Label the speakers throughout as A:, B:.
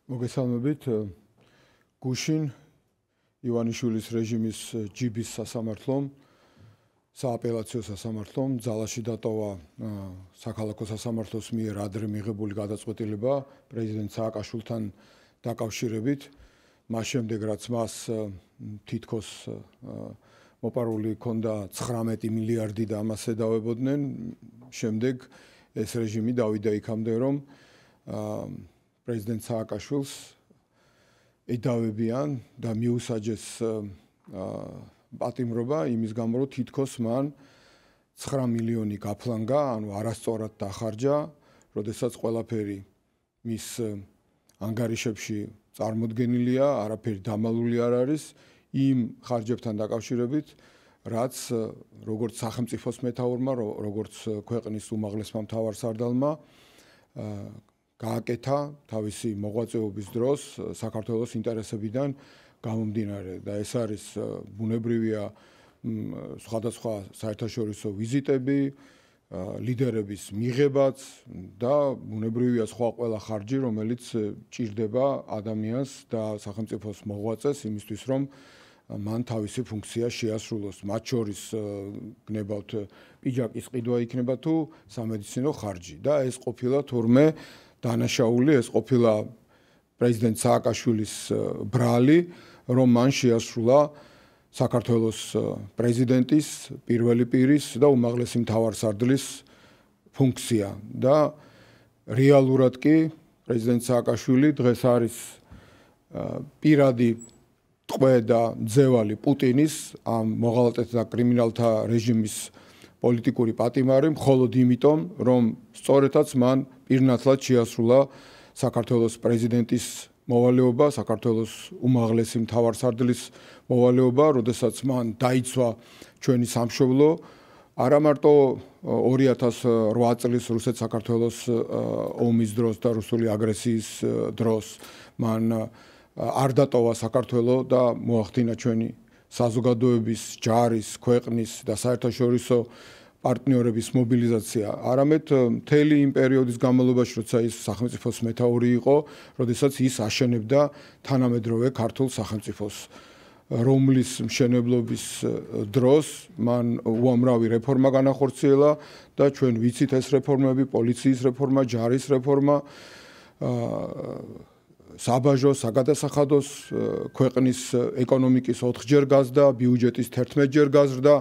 A: მოგესალმებით. გუშინ ივანიშვილის რეჟიმის ჯიბის სასამართლომ, სააპელაციო სასამართლომ ძალაში დატოვა საქალაქო სასამართლოს მიერ ადრე მიღებული გადაწყვეტილება პრეზიდენტ სააკაშვილთან დაკავშირებით. მას შემდეგ რაც მას თითქოს მოპარული ჰქონდა 19 მილიარდი და ამას ედავებოდნენ, შემდეგ ეს რეჟიმი დავიდა იქამდე, რომ პრეზიდენტ სააკაშვილს ედავებიან და მიუსაჯეს პატიმრობა იმის გამო, რომ თითქოს მან 9 მილიონი გაფლანგა, ანუ არასწორად დახარჯა, როდესაც ყველაფერი მის ანგარიშებში წარმოდგენილია, არაფერი დამალული არ არის იმ ხარჯებთან დაკავშირებით, რაც როგორც სახელმწიფოს მეთაურმა, როგორც ქვეყნის უმაღლესმა მთავარსარდალმა გააკეთა თავისი მოღვაწეობის დროს საქართველოს ინტერესებიდან გამომდინარე და ეს არის ბუნებრივია სხვადასხვა საერთაშორისო ვიზიტები, ლიდერების მიღებაც და ბუნებრივია სხვა ყველა ხარჯი, რომელიც ჭირდება ადამიანს და სახელმწიფოს მოღვაწეს იმისთვის, რომ მან თავისი ფუნქცია შეასრულოს. მათ შორის გნებავთ პიჯაკის ყიდვა იქნება თუ სამედიცინო ხარჯი და ეს ყოფილა თურმე დანაშაული, ეს ყოფილა პრეზიდენტ სააკაშვილის ბრალი, რომ მან შეასრულა საქართველოს პრეზიდენტის, პირველი პირის და უმაღლესი მთავარსარდლის ფუნქცია და რეალურად კი პრეზიდენტ სააკაშვილი დღეს არის პირადი ტყვე და ძევალი პუტინის, ამ მოღალატეთა და კრიმინალთა რეჟიმის პოლიტიკური პატიმარი, მხოლოდ იმიტომ, რომ სწორედაც მან პირნათლად შეასრულა საქართველოს პრეზიდენტის მოვალეობა, საქართველოს უმაღლესი მთავარსარდლის მოვალეობა, როდესაც მან დაიცვა ჩვენი სამშობლო, არა მარტო 2008 წლის რუსეთ-საქართველოს ომის დროს და რუსული აგრესიის დროს მან არ დატოვა საქართველო და მოახდინა ჩვენი საზოგადოების, ჯარის, ქვეყნის და საერთაშორისო პარტნიორების მობილიზაცია, არამედ მთელი იმ პერიოდის განმავლობაში, როცა ის სახელმწიფოს მეთაური იყო, როდესაც ის აშენებდა თანამედროვე ქართულ სახელმწიფოს, რომლის მშენებლობის დროს მან უამრავი რეფორმა განახორციელა და ჩვენ ვიცით ეს რეფორმები, პოლიციის რეფორმა, ჯარის რეფორმა, საბაჟო, საგადასახადოს, ქვეყნის ეკონომიკის 4-ჯერ გაზრდა, ბიუჯეტის 11-ჯერ გაზრდა,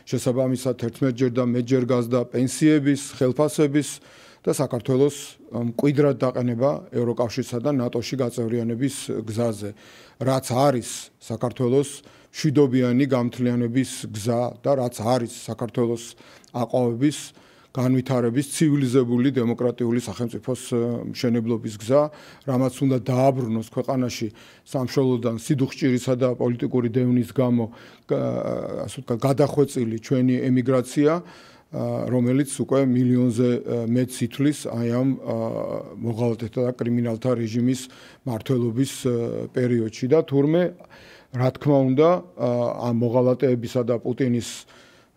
A: შესაბამისად 11-ჯერ და მეტჯერ გაზრდა პენსიების, ხელფასების და საქართველოს მკვიდრად დაყენება ევროკავშირსა და ნატოში გაწევრიანების გზაზე, რაც არის საქართველოს მშვიდობიანი გამთლიანების გზა და რაც არის საქართველოს აყვავების განვითარების ცივილიზებული დემოკრატიული სახელმწიფოს მშენებლობის გზა, რამაც უნდა დააბრუნოს ქვეყანაში სამშობლოდან სიდუხჭირისა და პოლიტიკური დევნის გამო გადახვეწილი ჩვენი ემიგრაცია, რომელიც უკვე მილიონზე მეტ სითვლის აი ამ მოღალატეთა და კრიმინალთა რეჟიმის მმართველობის პერიოდში და თურმე რა თქმა უნდა ამ მოღალატეებისა და პუტინის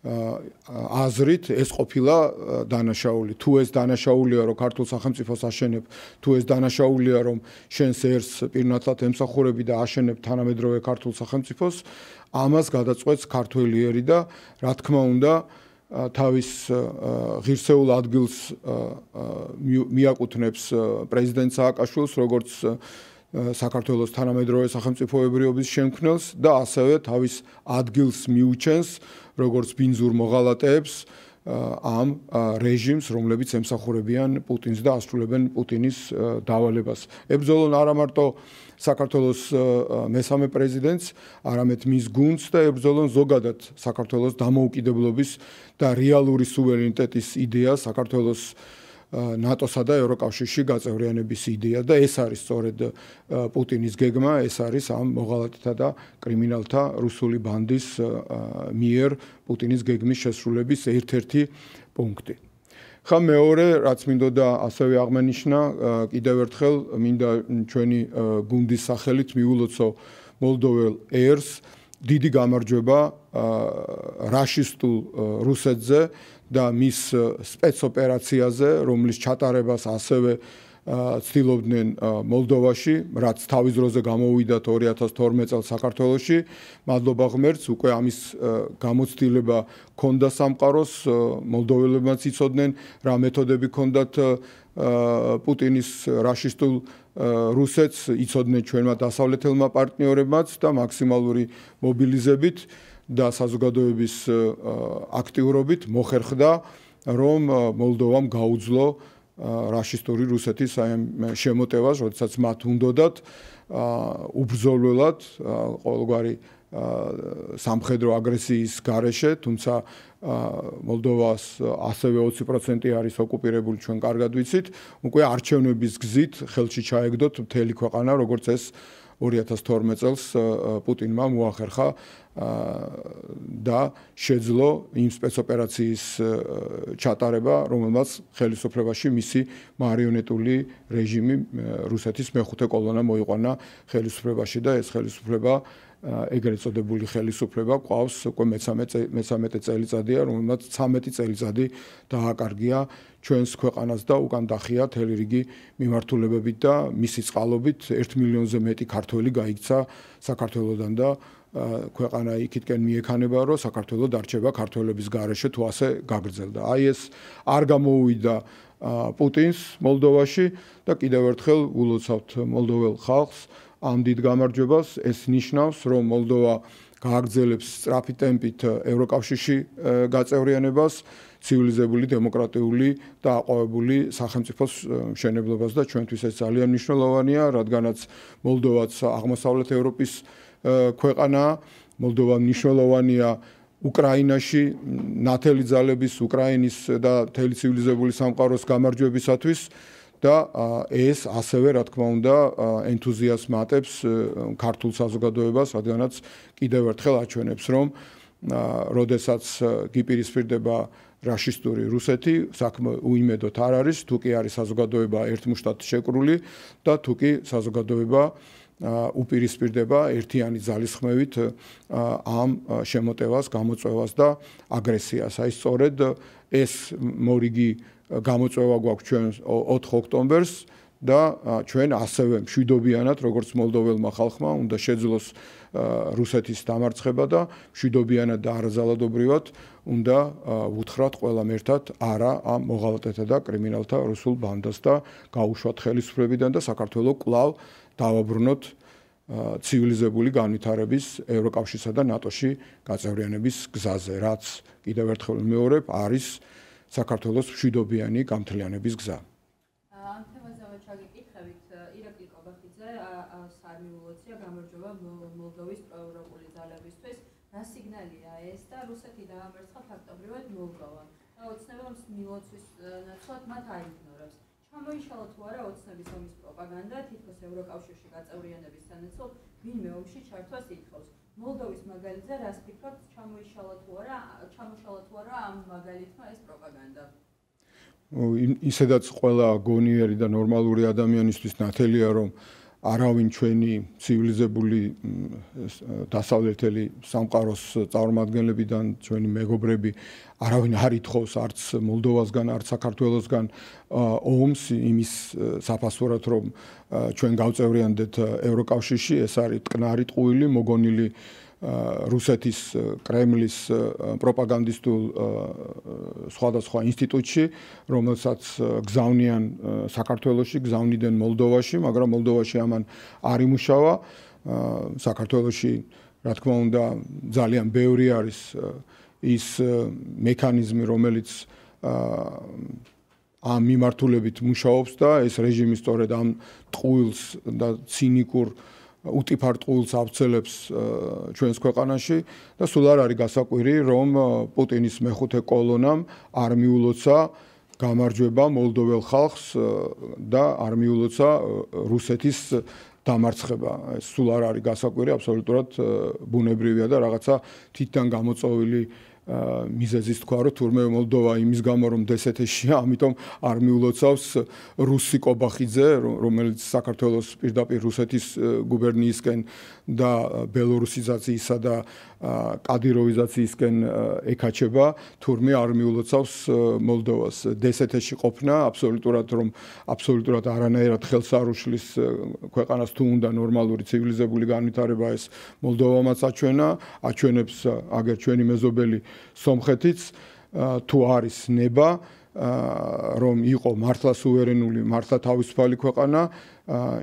A: აზრით ეს ყოფილა დანაშაული. თუ ეს დანაშაულია, რომ ქართულ სახელმწიფოს აშენებ, თუ ეს დანაშაულია, რომ შენს ერს პირნათლად ემსახურები და აშენებ თანამედროვე ქართულ სახელმწიფოს, ამას გადაწყვეტს ქართველი ერი და რა თქმა უნდა თავის ღირსეულ ადგილს მიაკუთვნებს პრეზიდენტ სააკაშვილს, როგორც საქართველოს თანამედროვე სახელმწიფოებრიობის შემქმნელს და ასევე თავის ადგილს მიუჩენს როგორც ბინძურ მოღალატეებს ამ რეჟიმს, რომლებიც ემსახურებიან პუტინს და ასრულებენ პუტინის დავალებას. ებრძოლონ არა მარტო საქართველოს მესამე პრეზიდენტს, არამედ მის გუნდს და ებრძოლონ ზოგადად საქართველოს დამოუკიდებლობის და რეალური სუვერენიტეტის იდეას, საქართველოს ნატოსა და ევროკავშირში გაწევრიანების იდეა და ეს არის სწორედ პუტინის გეგმა, ეს არის ამ მოღალატეთა და კრიმინალთა რუსული ბანდის მიერ პუტინის გეგმის შესრულების ერთ-ერთი პუნქტი. ხა მეორე, რაც მინდოდა ასევე აღმენიშნა, კიდევ ერთხელ მინდა ჩვენი გუნდის სახელით მიულოცო მოლდოველ ერს დიდი გამარჯვება რაშისტულ რუსეთზე და მის სპეცოპერაციაზე, რომლის ჩატარებას ასევე ცდილობდნენ მოლდოვაში, რაც თავის დროზე გამოუვიდათ 2012 წელს საქართველოში. მადლობა ღმერთს, უკვე ამის გამოცდილება ჰქონდა სამყაროს, მოლდოველებმაც იცოდნენ რა მეთოდები ჰქონდათ პუტინის რაშისტულ რუსეთს, იცოდნენ ჩვენმა დასავლეთელმა პარტნიორებმაც და მაქსიმალური მობილიზებით და საზოგადოების აქტიურობით მოხერხდა, რომ მოლდოვამ გაუძლო რაშისტური რუსეთის შემოტევას, როდესაც მათ უნდათ უბრძოლველად ყოველგვარი სამხედრო აგრესიის გარეშე, თუმცა მოლდოვას ასევე 20% არის ოკუპირებული, ჩვენ კარგად ვიცით, უკვე არჩევნების გზით ხელში ჩაეგდოთ მთელი ქვეყანა, როგორც ეს 2012 წელს პუტინმა მოახერხა და შეძლო იმ სპეცოპერაციის ჩატარება, რომელმაც ხელისუფლებაში მისი მარიონეტული რეჟიმი რუსეთის მეხუთე კოლონა მოიყვანა ხელისუფლებაში და ეს ხელისუფლება ეგრეთ წოდებული ხელისუფლება ყავს უკვე მე-13 წელიწადია, რომელმაც 13 წელიწადი დააკარგია ჩვენს ქვეყანას და უკან დახია მთელი რიგი მიმართულებებით და მისი წყალობით 1 მილიონზე მეტი ქართველი გაიქცა საქართველოდან და ქვეყანა იქითკენ მიექანება, რომ საქართველო დარჩება ქართველების გარეშე თუ ასე გაგრძელდა. აი ეს არ გამოუვიდა პუტინს მოლდოვაში და კიდევ ერთხელ ულოცავთ მოლდოվել ხალხს ამ დიდ გამარჯვებას. ეს ნიშნავს, რომ მოლდოვა გააგრძელებს სწრაფი ტემპით ევროკავშირში გაწევრიანებას, ცივილიზებული, დემოკრატიული და აყვავებული სახელმწიფოს მშენებლობას და ჩვენთვის ეს ძალიან მნიშვნელოვანია, რადგანაც მოლდოვაც აღმოსავლეთ ევროპის ქვეყანაა, მოლდოვა მნიშვნელოვანია უკრაინაში ნათელი ძალების, უკრაინის და მთელი ცივილიზებული სამყაროს გამარჯვებისათვის და ეს ასევე რა თქმა უნდა ენთუზიაზმატებს ქართულ საზოგადოებას, რადგანაც კიდევ ერთხელ აჩვენებს, რომ როდესაც გიპირისპირდება რაშისტური რუსეთი, საქმე უიმედოდ არ არის, თუ კი არის საზოგადოება ერთმუშტად შეკრული და თუ კი საზოგადოება უპირისპირდება ერთიანი ძალისხმევით ამ შემოტევას, გამოწვევას და აგრესიას. აი სწორედ ეს მორიგი გამოწვევა გვაქვს ჩვენ 4 ოქტომბერს და ჩვენ ასევე მშვიდობიანად, როგორც მოლდოველმა ხალხმა, უნდა შეძლოს რუსეთის დამარცხება და მშვიდობიანად და არაზალადობრივად უნდა ვუთხრათ ყველამ ერთად არა ამ მოღალატეთა და კრიმინალთა რუსულ ბანდას და გაუშვათ ხელისუფლებიდან და საქართველოს კვლავ დავაბრუნოთ ცივილიზებული განვითარების ევროკავშირსა და ნატოში გაწევრიანების გზაზე, რაც კიდევ ერთხელ ვიმეორებ, არის საქართველოს მშვიდობიანი გამთლიანების გზა.
B: ამ თემაზე ჩაგიკითხებით, ირაკლი კობახიძე, საარმიულოცია გამარჯვება მოლდოვის პროევროპული ძალებისთვის. რა სიგნალია ეს და რუსეთი დაამარცხა ფაქტობრივად მოლდოვა. და ოცნებებს მილოცვის ნაცვლად მათ აიგნორებს. ჩამოიშალა თუ არა ოცნების ომის პროპაგანდა, თითქოს ევროკავშირში გაწევრიანების სანაცვლოდ ვინმე ომში ჩართვას ითხოვს. მოლდოვის მაგალითზე რას ფიქრობთ, ჩამოიშალა თუ არა ამ მაგალითმა ეს პროპაგანდა?
A: ისედაც ყველა გონიერი და ნორმალური ადამიანისთვის ნათელია, რომ არავინ ჩვენი ცივილიზებული დასავლეთელი სამყაროს წარმომადგენლებიდან ჩვენი მეგობრები არავინ არ ითხოვს არც მოლდოვასგან, არც საქართველოსგან ომს იმის საფასურად, რომ ჩვენ გავწევრიანდეთ ევროკავშირში. ეს არის ტკნარი ტყუილი მოგონილი რუსეთის კრემლის პროპაგანდისტულ სხვადასხვა ინსტიტუტში, რომელსაც გზავნიან საქართველოში, გზავნიდნენ მოლდოვაში, მაგრამ მოლდოვაში ამან არ იმუშავა. საქართველოში, რა თქმა უნდა, ძალიან ბევრი არის ის მექანიზმი, რომელიც ამ მიმართულებით მუშაობს და ეს რეჟიმი სწორედ ამ ტყუილს და ცინიკურ უტიფარ ტყუილს ავრცელებს ჩვენს ქვეყანაში და სულ არ არის გასაკვირი, რომ პუტინის მეხუთე კოლონამ არ მიულოცა გამარჯვება მოლდოվել ხალხს და არ მიულოცა რუსეთის დამარცხება. სულ არ არის გასაკვირი, აბსოლუტურად ბუნებრივია და რაღაცა თითთან გამოწვეული მიზეზის თქვა, რომ თურმე მოლდოვა იმის გამო რომ დსთ-შია, ამიტომ არ მიულოცავს რუსი კობახიძე, რომელიც საქართველოს პირდაპირ რუსეთის გუბერნიისკენ და ბელორუსიზაციისა და კადიროვიზაციისკენ ეკაჩება, თურმე არ მიულოცავს მოლდოვას. დსთ-ში ყოფნა აბსოლუტურად არანაირად ხელს არ უშლის ქვეყანას თუ უნდა ნორმალური ცივილიზებული განვითარება ეს მოლდოვამაც აჩვენებს აგერ ჩვენი მეზობელი სომხეთიც თუ არის ნება რომ იყო მართლა სუვერენული, მართლა თავისუფალი ქვეყანა,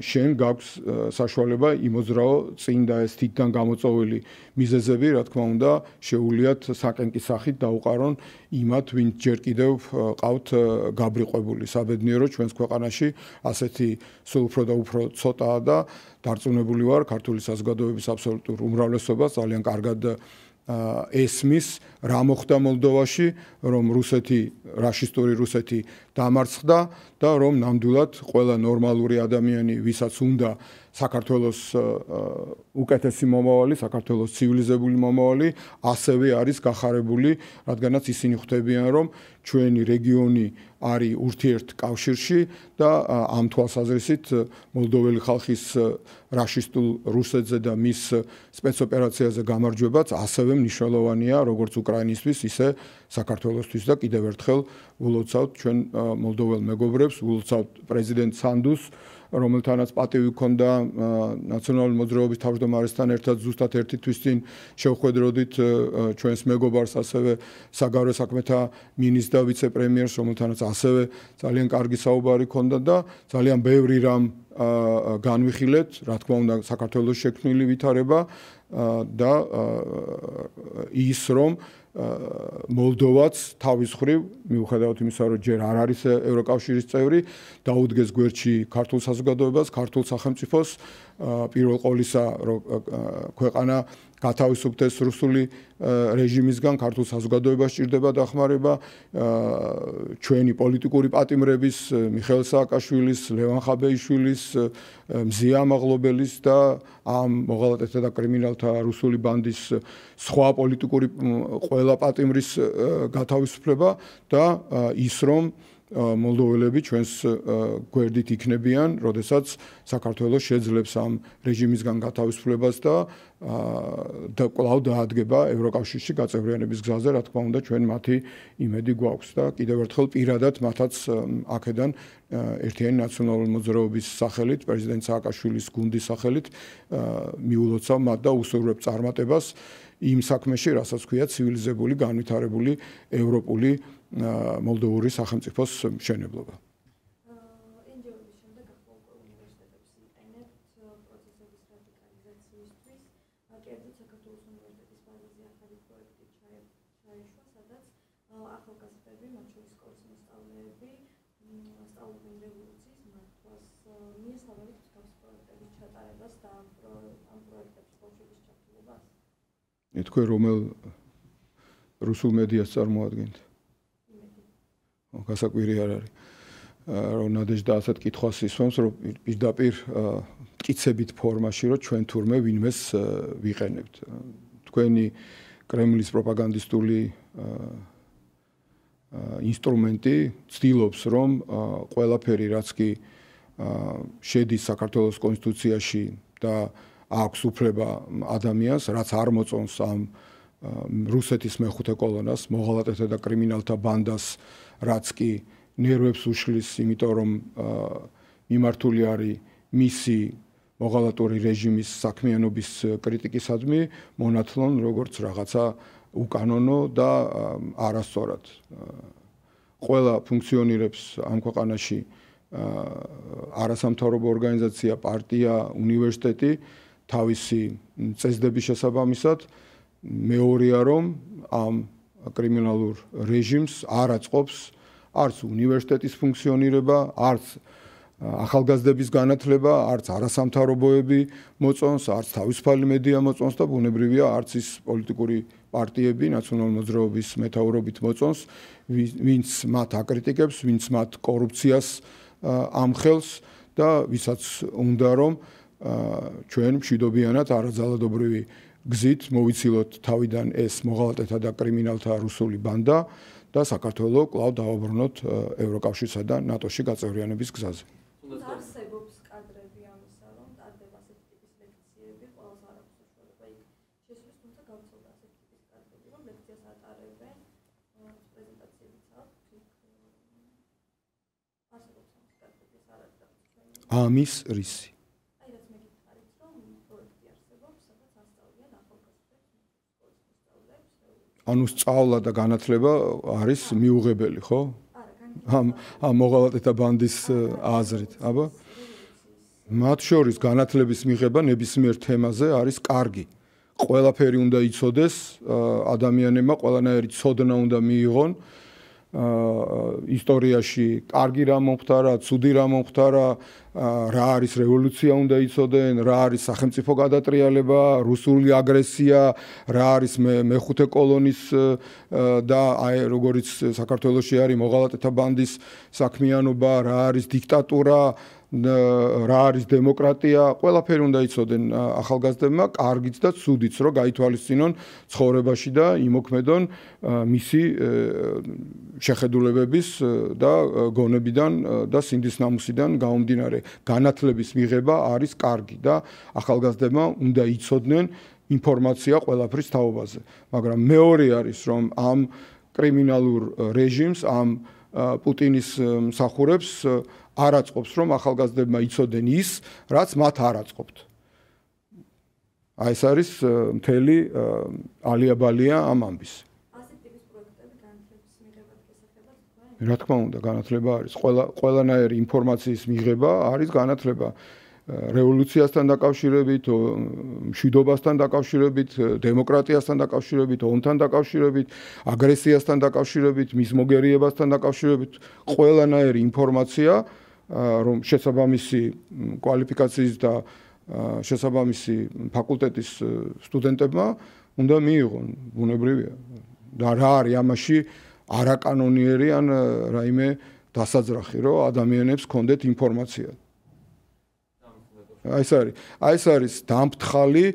A: შენ გაქვს საშუალება იმოძრაო წინ და ეს თითთან გამოწვეული მიზეზები, რა თქმა უნდა, შეუულიათ საკენკის სახით დაუყარონ იმათ, ვინც ჯერ კიდევ ყავთ გაბრიყვებული საბედნიერო ჩვენს ქვეყანაში, ასეთი სულ უფრო და უფრო ცოტაა და დარწმუნებული ვარ, ქართული საზოგადოების აბსოლუტურ უმრავლესობას ძალიან კარგად ესმის რა მოხდა მოლდოვაში, რომ რაშისტური რუსეთი დამარცხდა და რომ ნამდვილად ყველა ნორმალური ადამიანი, ვისაც უნდა საქართველოს უკეთესი მომავალი, საქართველოს ცივილიზებული მომავალი, ასევე არის გახარებული, რადგანაც ისინი ხვდებიან, რომ ჩვენი რეგიონი არის ურთიერთ კავშირში და ამ თვალსაზრისით მოლდოველი ხალხის რაშისტულ რუსეთზე და მის სპეცოპერაციაზე გამარჯვებაც ასევე მნიშვნელოვანია, როგორც უკრაინისთვის, ისე საქართველოსთვის და კიდევ ერთხელ ვილოცავთ ჩვენ მოლდოվել მეგობრებს, ვილოცავთ პრეზიდენტ სანდუს, რომელთანაც პატივი ჰქონდა ნაციონალური მოძრაობის თავმჯდომარესთან ერთად ზუსტად ერთი თვის წინ შევხვედროდით ჩვენს მეგობარს, ასევე საგარეო საქმეთა მინისტრს და ვიცე-პრემიერს, რომელთანაც ასევე ძალიან კარგი საუბარი ჰქონდა და ძალიან ბევრი რამ განვიხილეთ, რა თქმა უნდა, საქართველოს შექმნილი ვითარება და ის რომ მოლდოვაც თავის მხრივ მიუხედავად იმისა, რომ ჯერ არ არის ევროკავშირის წევრი, დაუდგეს გვერდში ქართულ საზოგადოებას, ქართულ სახელმწიფოს, პირველ ყოვლისა, რომ ქვეყანა გათავისუფლდეს რუსული რეჟიმისგან, ქართულ საზოგადოებას სჭირდება დახმარება, ჩვენი პოლიტიკური პატიმრების, მიხეილ სააკაშვილის, ლევან ხაბეიშვილის, მზია ამაღლობელის და ამ მოღალატეთა და კრიმინალთა რუსული ბანდის სხვა პოლიტიკური ყველა პატიმრის გათავისუფლება და ის რომ მოლდოველები ჩვენს გვერდით იქნებიან, როდესაც საქართველოს შეძლებს ამ რეჟიმისგან გათავისუფლებას და კვლავ დაადგება ევროკავშირში გაწევრიანების გზაზე, რა თქმა უნდა, ჩვენ მათი იმედი გვაქვს და კიდევ ერთხელ პირადად მათაც აქედან ერთიანი ნაციონალური მოძრაობის სახელით, პრეზიდენტ სააკაშვილის გუნდის სახელით მიულოცავ მათ და უსურვებ წარმატებას იმ საქმეში, რასაც ქვია ცივილიზებული, განვითარებული ევროპული მოლდოვური სახელმწიფოს მშენებლობა.
B: ენჯოების შემდეგ ახალ უნივერსიტეტებს იყენებთ პროცესების რადიკალიზაციისთვის. კერძოდ საქართველოს უნივერსიტეტის ბაზაზე ახალი პროექტი ჩაეშვა, სადაც ახალგაზრდები, მათ შორის სკოლის მოსწავლეები, სწავლობენ რევოლუციის მართვას. მიესალმებით მსგავს პროექტების ჩატარებას და ამ პროექტებში ბოლშევიკის ჩართულობას.
A: თქვენ რომელ რუსულ მედიას წარმოადგენთ? გასაკვირი არ არის. რომ ნადეჟდა ასეთ კითხვას ისვამს, რომ პირდაპირ მტკიცებით ფორმაში, რომ ჩვენ თურმე ვინმეს ვიყენებთ. თქვენი კრემლის პროპაგანდისტული ინსტრუმენტი ცდილობს, რომ ყველაფერი, რაც კი შედის საქართველოს კონსტიტუციაში და აქვს უფლება ადამიანს, რაც არ მოწონს ამ რუსეთის მეხუთე კოლონას, მოღალატეთა და კრიმინალთა ბანდას, რაც კი ნერვებს უშლის, იმიტომ რომ მიმართული არის მისი მოღალატური რეჟიმის საქმიანობის კრიტიკისადმი, მონათლონ როგორც რაღაცა უკანონო და არასწორად. ყველა ფუნქციონირებს ამ ქვეყანაში არასამთავრობო ორგანიზაცია, პარტია, უნივერსიტეტი თავისი წესდების შესაბამისად. მეორეა რომ ამ კრიმინალურ რეჟიმს არ აწყობს არც უნივერსიტეტის ფუნქციონირება, არც ახალგაზრდების განათლება, არც არასამთავრობოები მოწონს, არც თავისუფალი მედია მოწონს და ბუნებრივია არც ის პოლიტიკური პარტიები ნაციონალური მოძრაობის მეთაურობით მოწონს, ვინც მათ აკრიტიკებს, ვინც მათ კორუფციას ამხელს და ვისაც უნდა რომ ჩვენ მშვიდობიანად არაძალადობრივი გზით მოვიცილოთ თავიდან ეს მოღალატეთა და კრიმინალთა რუსული ბანდა და საქართველოს კვლავ დავაბრუნოთ ევროკავშირსა და ნატოში გაწევრიანების გზაზე.
C: არსებობს კადრები ამისა, რომ ტარდება ასეთი ტიპის ლექციები, ყველას არ აქვს საშუალება იქ შესვლის, თუმცა გავრცელდა ასეთი ტიპის კადრები, რომ ლექციას ატარებენ, პრეზენტაციებიც აქვს, არსებობს ამის კადრები, ეს არ არის დაგწეული.
A: ამის რისი?
C: აი რაც მე გითხარით, რომ პროექტი არსებობს, სადაც ასწავლიან ახალგაზრდებს, სკოლის მოსწავლეებს.
A: ანუ სწავლა და განათლება არის მიუღებელი, ხო? ამ მოღალატეთა ბანდის აზრით, აბა? მათ შორის განათლების მიღება ნებისმიერ თემაზე არის კარგი. ყველაფერი უნდა იცოდეს, ადამიანებმა ყველანაირი ცოდნა უნდა მიიღონ. ისტორიაში კარგი რა მომხდარა, ცუდი რა მომხდარა, რა არის რევოლუცია უნდა იცოდნენ, რა არის სახელმწიფო გადატრიალება, რუსული აგრესია, რა არის მეხუთე კოლონის და აი როგორიც საქართველოში არის მოღალატეთა ბანდის საქმიანობა, რა არის დიქტატურა, რა არის დემოკრატია, ყველაფერი უნდა იცოდნენ ახალგაზრდებმა, კარგიც და ცუდიც, რომ გაითვალისწინონ ცხოვრებაში და იმოქმედონ მისი შეხედულებების და გონებიდან და სინდისნამუსიდან გამომდინარე. განათლების მიღება არის კარგი და ახალგაზრდებმა უნდა იცოდნენ ინფორმაცია ყველაფრის თაობაზე. მაგრამ მეორე არის, რომ ამ კრიმინალურ რეჟიმს, ამ პუტინის მსახურებს არ აწყობს, რომ ახალგაზრდებმა იცოდნენ ის, რაც მათ არ აწყობთ. აი ეს არის მთელი ალიაბალია ამ ამბის.
C: ასეთ ტიპის პროექტები განათლების მიღებად გესახებათ თქვენ?
A: რა თქმა უნდა, განათლება არის. ყველანაირი ინფორმაციის მიღება არის განათლება. რევოლუციასთან დაკავშირებით, მშვიდობასთან დაკავშირებით, დემოკრატიასთან დაკავშირებით, ომთან დაკავშირებით, აგრესიასთან დაკავშირებით, მის მოგერიებასთან დაკავშირებით, ყველანაირი ინფორმაცია, რომ შესაბამისი კვალიფიკაციის და შესაბამისი ფაკულტეტის სტუდენტებმა უნდა მიიღონ, ბუნებრივია. და რა არის ამაში არაკანონიერი ან რაიმე დასაძრახი, რომ ადამიანებს ჰქონდეთ ინფორმაცია. აი ეს არის დამფრთხალი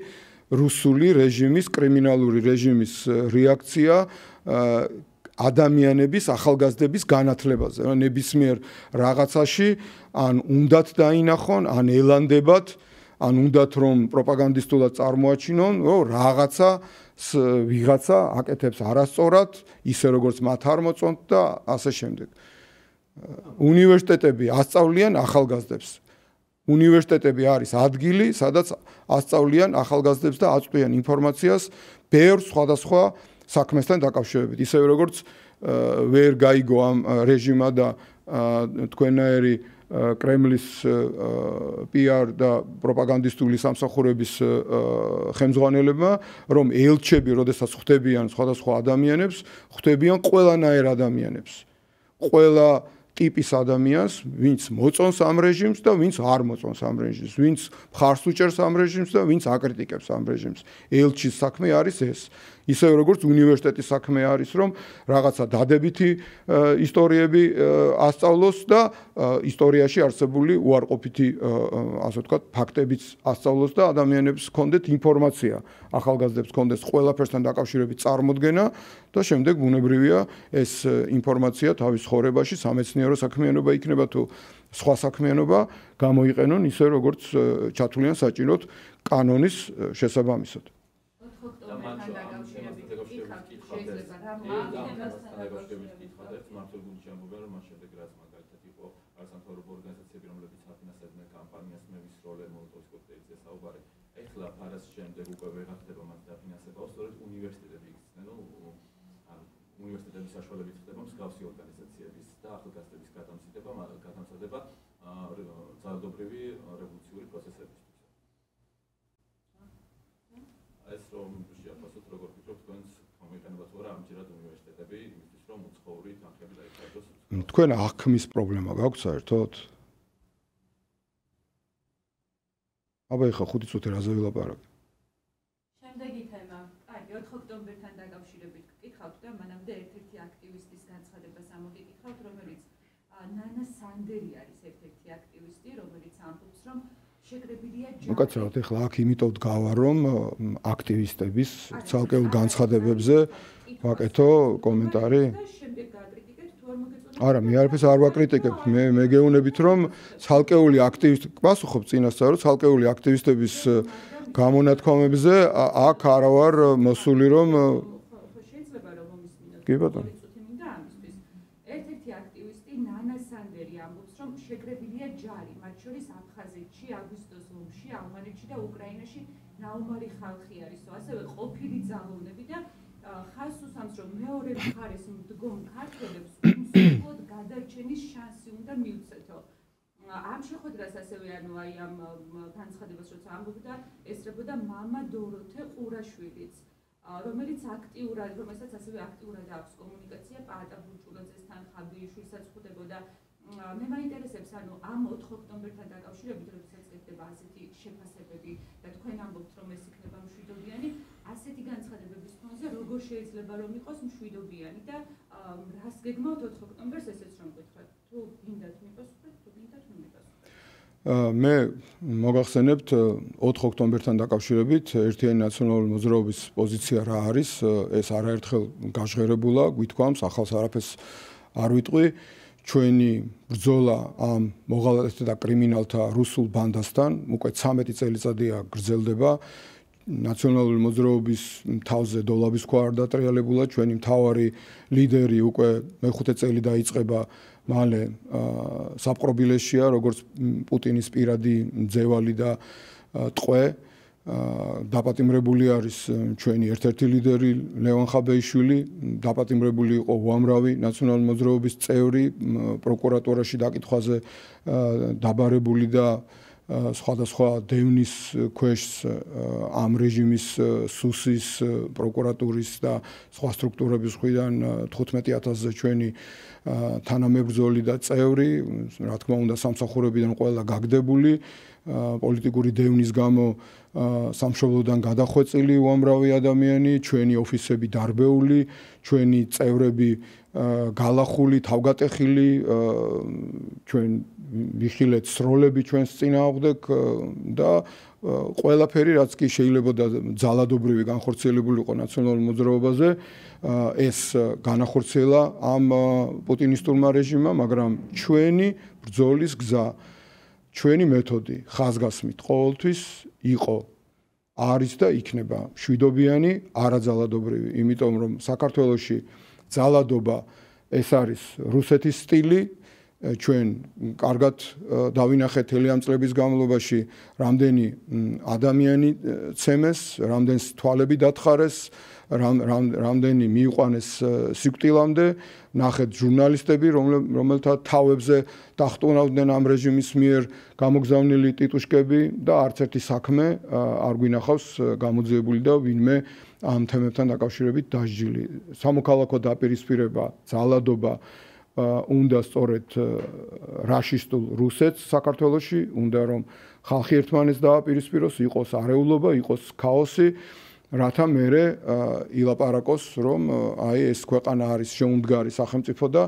A: რუსული რეჟიმის, კრიმინალური რეჟიმის რეაქცია ადამიანების, ახალგაზრდების განათლებაზე. ნებისმიერ რაღაცაში ან უნდათ დაინახონ, ან ელანდებათ, ან უნდათ რომ პროპაგანდისტულად წარმოაჩინონ, რომ რაღაცა ვიღაცა აკეთებს არასწორად, ისე როგორც მათ არ მოწონთ და ასე შემდეგ. უნივერსიტეტები ასწავლიან ახალგაზრდებს. უნივერსიტეტები არის ადგილი, სადაც ასწავლიან ახალგაზრდებს და აწვდიან ინფორმაციას ბევრ სხვადასხვა საქმესთან დაკავშირებით. ისევე როგორც ვერ გაიგო ამ რეჟიმმა და თქვენაერი კრემლის PR და პროპაგანდისტული სამსახურების ხელმძღვანელებმა, რომ ელჩები, როდესაც ხვდებიან სხვადასხვა ადამიანებს, ხვდებიან ყველანაირ ადამიანებს. ყველა ტიპის ადამიანს, ვინც მოწონს ამ რეჟიმს და ვინც არ მოწონს ამ რეჟიმს, ვინც მხარს უჭერს ამ რეჟიმს და ვინც აკრიტიკებს ამ რეჟიმს. ელჩის საქმე არის ეს. ისევე როგორც უნივერსიტეტის საქმე არის, რომ რაღაცა დადებითი ისტორიები ასწავლოს და ისტორიაში არსებული უარყოფითი, ასე ვთქვათ, ფაქტებიც ასწავლოს და ადამიანებს ჰქონდეთ ინფორმაცია, ახალგაზრდებს ჰქონდეს ყველაფერსთან დაკავშირებით წარმოდგენა და შემდეგ ბუნებრივია ეს ინფორმაცია თავის ცხოვრებაში სამეცნიერო საქმიანობა იქნება თუ სხვა საქმიანობა გამოიყენონ ისე როგორც ჩათვლიან საჭიროდ კანონის შესაბამისად.
D: უნივერსიტეტების საშუალებით ხდება მსგავსი ორგანიზაციების და ახალგაზრდების გადამცადება ძალადობრივი რევოლუციური პროცესებისთვის. ეს რომ შეაფასოთ, როგორ ფიქრობთ, თქვენს მომიყენება თუ არა ამჯერად უნივერსიტეტები იმისთვის, რომ უცხოური თანხები დაიხარჯოს?
A: თქვენ აღქმის პრობლემა გაქვთ საერთოდ? აბა ეხა 5 წუთი რაზე ვილაპარაკე?
B: შემდეგი თემა. კარგი, 4 ოქტომბერთან დაკავშირებით გკითხავთ და მანამდე ერთ-ერთი აქტივისტის განცხადებას ამოგიკითხავთ, რომელიც ნანა სანდერი არის ერთ-ერთი აქტივისტი, რომელიც ამბობს, რომ
C: შეგრებილია
A: უკაცრავად ეხლა აქ იმიტომ გავა რომ აქტივისტების ცალკეულ განცხადებებზე ვაკეთო კომენტარი არა მე არაფერს არ ვაკრიტიკებ მე გეუბნებით რომ ცალკეული აქტივისტი პასუხობ წინასწარ რომ ცალკეული აქტივისტების გამონათქვამებზე აქ არა ვარ მოსული რომ
E: შეიძლება რომ მომისმინოთ
A: კი ბატონო
E: ერთ-ერთი აქტივისტი ნანა სანდერი ამბობს რომ შეგრებილია ჯარი მათ შორის აფხაზეთში აგვისტოს ომში ალმანეთში და უკრაინაში ნაუმარი ხალხი არისო ასევე ყოფილი ძალოვნები და ხაზს უსვამს რომ მეორე მხარეს მდგომ ქართველებს უსწრაფოდ გადარჩენის შანსი უნდა მიუცეთო ამ შეხვედრას ასევე აი ამ განცხადებას როცა ამბობდა ესწრებოდა მამა დოროთე ყურაშვილიც რომელიც რომელსაც ასევე აქტიურად აქვს კომუნიკაცია პაატა ბურჭულაძესთან ხაბიიშვილსაც ხვდებოდა მე მაინტერესებს ანუ ამ 4 ოქტომბერთან დაკავშირებით როდესაც ხდება ასეთი შეფასებები და თქვენ ამბობთ რომ ეს იქნება მშვიდობიანი ასეთი განცხადებების ფონზე როგორ შეიძლება რომ იყოს მშვიდობიანი და რას გეგმავთ 4 ოქტომბერს ესეც რომ გითხრათ თუ გინდათ მიპასუხოთ თუ გინდათ რომ მიპასუხოთ
A: მე მოგახსენებთ 4 ოქტომბერთან დაკავშირებით ერთიანი ნაციონალური მოძრაობის პოზიცია რა არის ეს არაერთხელ გაჟღერებულა გვითქვამს ახალს არაფერს არ ვიტყვი ჩვენი ბრძოლა ამ მოღალატეთა და კრიმინალთა რუსულ ბანდასთან უკვე 13 წელიწადია გრძელდება ნაციონალური მოძრაობის თავზე დოლაბის ქვა არ დატრიალებულა ჩვენი მთავარი ლიდერი უკვე მე-5 წელი დაიწყება მალე საპყრობილეშია როგორც პუტინის პირადი მძევალი და ტყვე დაპატიმრებული არის ჩვენი ერთ-ერთი ლიდერი ლევან ხაბეიშვილი დაპატიმრებული იყო უამრავი ნაციონალური მოძრაობის წევრი პროკურატურაში დაკითხვაზე დაბარებული და სხვადასხვა დევნის ქვეშ ამ რეჟიმის სუსის პროკურატურის და სხვა სტრუქტურების მხრიდან 15000-ზე ჩვენი თანამებრძოლი და წევრი რა თქმა უნდა სამსახურებიდან ყველა გაგდებული პოლიტიკური დევნის გამო სამშობლოდან გადახვეწილი უამრავი ადამიანი ჩვენი ოფისები დარბეული ჩვენი წევრები გალახული თავგატეხილი ჩვენ ვიხილეთ სროლები ჩვენს წინააღმდეგ და ყველაფერი რაც კი შეიძლება ძალადობრივი განხორციელებული იყო ნაციონალურ მოძრაობაზე ეს განახორციელა ამ პუტინისტურმა რეჟიმმა მაგრამ ჩვენი ბრძოლის გზა ჩვენი მეთოდი ხაზგასმით ყოველთვის იყო არის და იქნება მშვიდობიანი არაძალადობრივი იმიტომ რომ საქართველოში ძალადობა ეს არის რუსეთის სტილი ჩვენ კარგად დავინახეთ მთელი ამ წლების განმავლობაში რამდენი ადამიანი ცემეს რამდენს თვალები დათხარეს რამდენი მიიყვანეს სიკვდილამდე ნახეთ ჟურნალისტები რომელთა თავებზე დახტუნავდნენ ამ რეჟიმის მიერ გამოგზავნილი ტიტუშკები და არც ერთი საქმე არ გვინახავს გამოძიებული და ვინმე ამ თემებთან დაკავშირებით დასჯილი სამოქალაქო დაპირისპირება ძალადობა უნდა სწორედ რაშისტულ რუსეთს საქართველოში უნდა რომ ხალხი ერთმანეთს დააპირისპიროს იყოს არეულობა იყოს ქაოსი რათა მერე ილაპარაკოს რომ აი ეს ქვეყანა არის შეუმდგარი სახელმწიფო და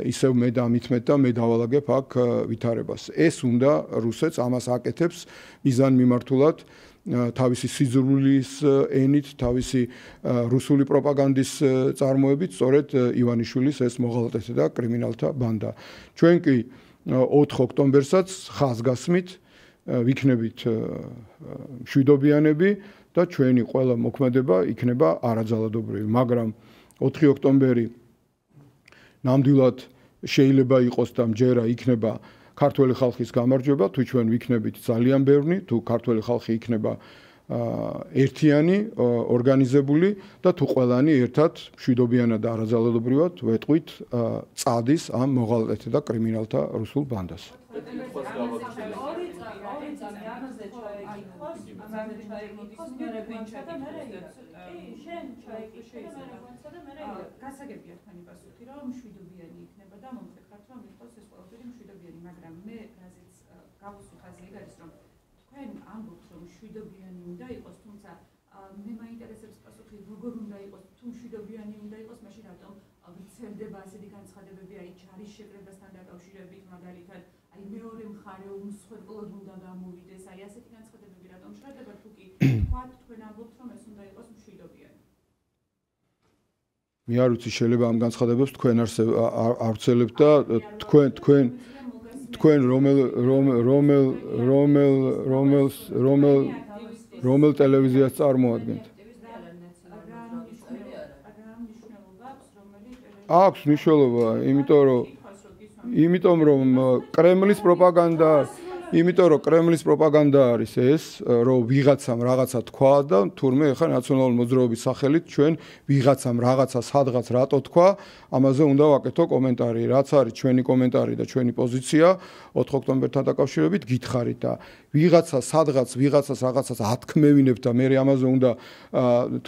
A: ისევ მე დამითმეთ და მე დავალაგებ აქ ვითარებას ეს უნდა რუსეთს ამას აკეთებს მიზანმიმართულად თავისი სიძრულის ენით თავისი რუსული პროპაგანდის წარმოებით სწორედ ივანიშვილის ეს მოღალატეთა და კრიმინალთა ბანდა ჩვენ კი 4 ოქტომბერსაც ხაზგასმით ვიქნებით მშვიდობიანები და ჩვენი ყველა მოქმედება იქნება არაძალადობრივი მაგრამ 4 ოქტომბერი ნამდვილად შეიძლება იყოს და მჯერა იქნება ქართველი ხალხის გამარჯვება თუ ჩვენ ვიქნებით ძალიან ბევრი თუ ქართველი ხალხი იქნება ერთიანი ორგანიზებული და თუ ყველანი ერთად მშვიდობიანად და არაძალადობრივად ვეტყვით წადის ამ მოღალატეთა და კრიმინალთა რუსულ ბანდას
E: გასაგებია თქვენი პასუხი რომ მშვიდობიანი იქნება და მომხდართ რომ იყოს ეს ყველაფერი მშვიდობიანი მაგრამ მე რაზეც გავუსვი ხაზი ეგ არის რომ თქვენ ამბობთ რომ მშვიდობიანი უნდა იყოს თუმცა მე მაინტერესებს პასუხი როგორ უნდა იყოს თუ მშვიდობიანი უნდა იყოს მაშინ რატომ ვრცელდება ასეთი განცხადებები აი ჯარის შეკრებასთან დაკავშირებით მაგალითად აი მეორე მხარე უმსხვერპლოდ უნდა გამოვიდეს
A: მე არ ვიცი შეიძლება ამ განცხადებებს თქვენ არ ვცელებთ და თქვენ რომელ ტელევიზიას წარმოადგენთ? აქვს მნიშვნელობა, იმიტომ რომ კრემლის პროპაგანდა არის ეს, რომ ვიღაცამ რაღაცა თქვა და თურმე ეხლა ნაციონალური მოძრაობის სახელით ჩვენ ვიღაცამ რაღაცა სადღაც რატო თქვა, ამაზე უნდა ვაკეთო კომენტარი, რაც არის ჩვენი კომენტარი და ჩვენი პოზიცია 4 ოქტომბერთან დაკავშირებით გითხარით და ვიღაცა სადღაც ვიღაცას რაღაცას ათქმევინებთ და მე ამაზე უნდა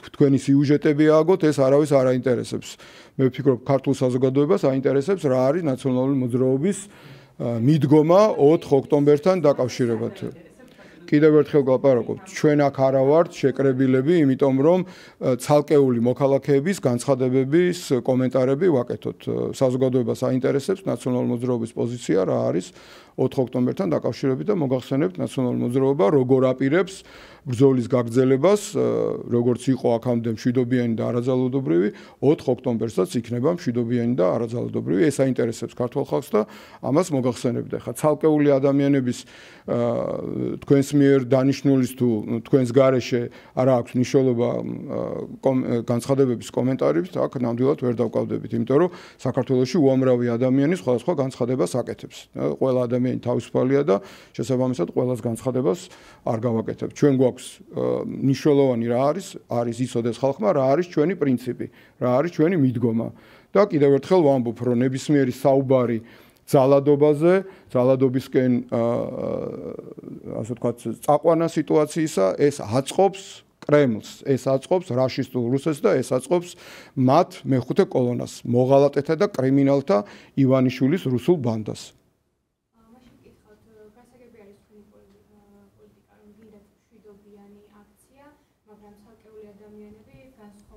A: თქვენი სიუჟეტები ააგოთ, ეს არავის არ აინტერესებს. მე ვფიქრობ, ქართულ საზოგადოებას აინტერესებს რა არის ნაციონალური მოძრაობის მიდგომა 4 ოქტომბერთან დაკავშირებით. კიდევ ერთხელ გლაპარაკობთ, ჩვენ აქ არა ვართ შეკრებილები, იმიტომ რომ ცალკეული მოქალაქეების განცხადებების კომენტარები ვაკეთოთ. საზოგადოებას აინტერესებს ნაციონალური მოძრაობის პოზიცია რა არის 4 ოქტომბერთან დაკავშირებით და მოგახსენებთ ნაციონალური მოძრაობა როგორ აპირებს ბრძოლის გაგრძელებას, როგორც იყო აქამდე მშვიდობიანი და არაძალადობრივი, 4 ოქტომბერსაც იქნება მშვიდობიანი და არაძალადობრივი. ეს აინტერესებს ქართულ ხალხს და ამას მოგახსენებთ. ახლა ცალკეული ადამიანების თქვენს მიერ დანიშნულის თუ თქვენს გარეშე არა აქვს მნიშვნელობა განცხადებების კომენტარებს, აქ ნამდვილად ვერ დავკავდებით, იმიტომ რომ საქართველოში უამრავი ადამიანი სხვადასხვა განცხადებას აკეთებს. ყველა ადამიანი თავისუფალია და შესაბამისად ყველას განცხადებას არ გავაკეთებ. ჩვენ გვაქვს მნიშვნელოვანი რა არის იცოდეს ხალხმა რა არის ჩვენი პრინციპი, რა არის ჩვენი მიდგომა. და კიდევ ერთხელ ვამბობ, რომ ნებისმიერი საუბარი ძალადობაზე, ძალადობისკენ ასე ვთქვათ, წაყვანა სიტუაციისა, ეს აწყობს კრემლს, ეს აწყობს რაშისტულ რუსეთს და ეს აწყობს მათ მეხუთე კოლონას, მოღალატეთა და კრიმინალთა ივანიშვილის რუსულ ბანდას.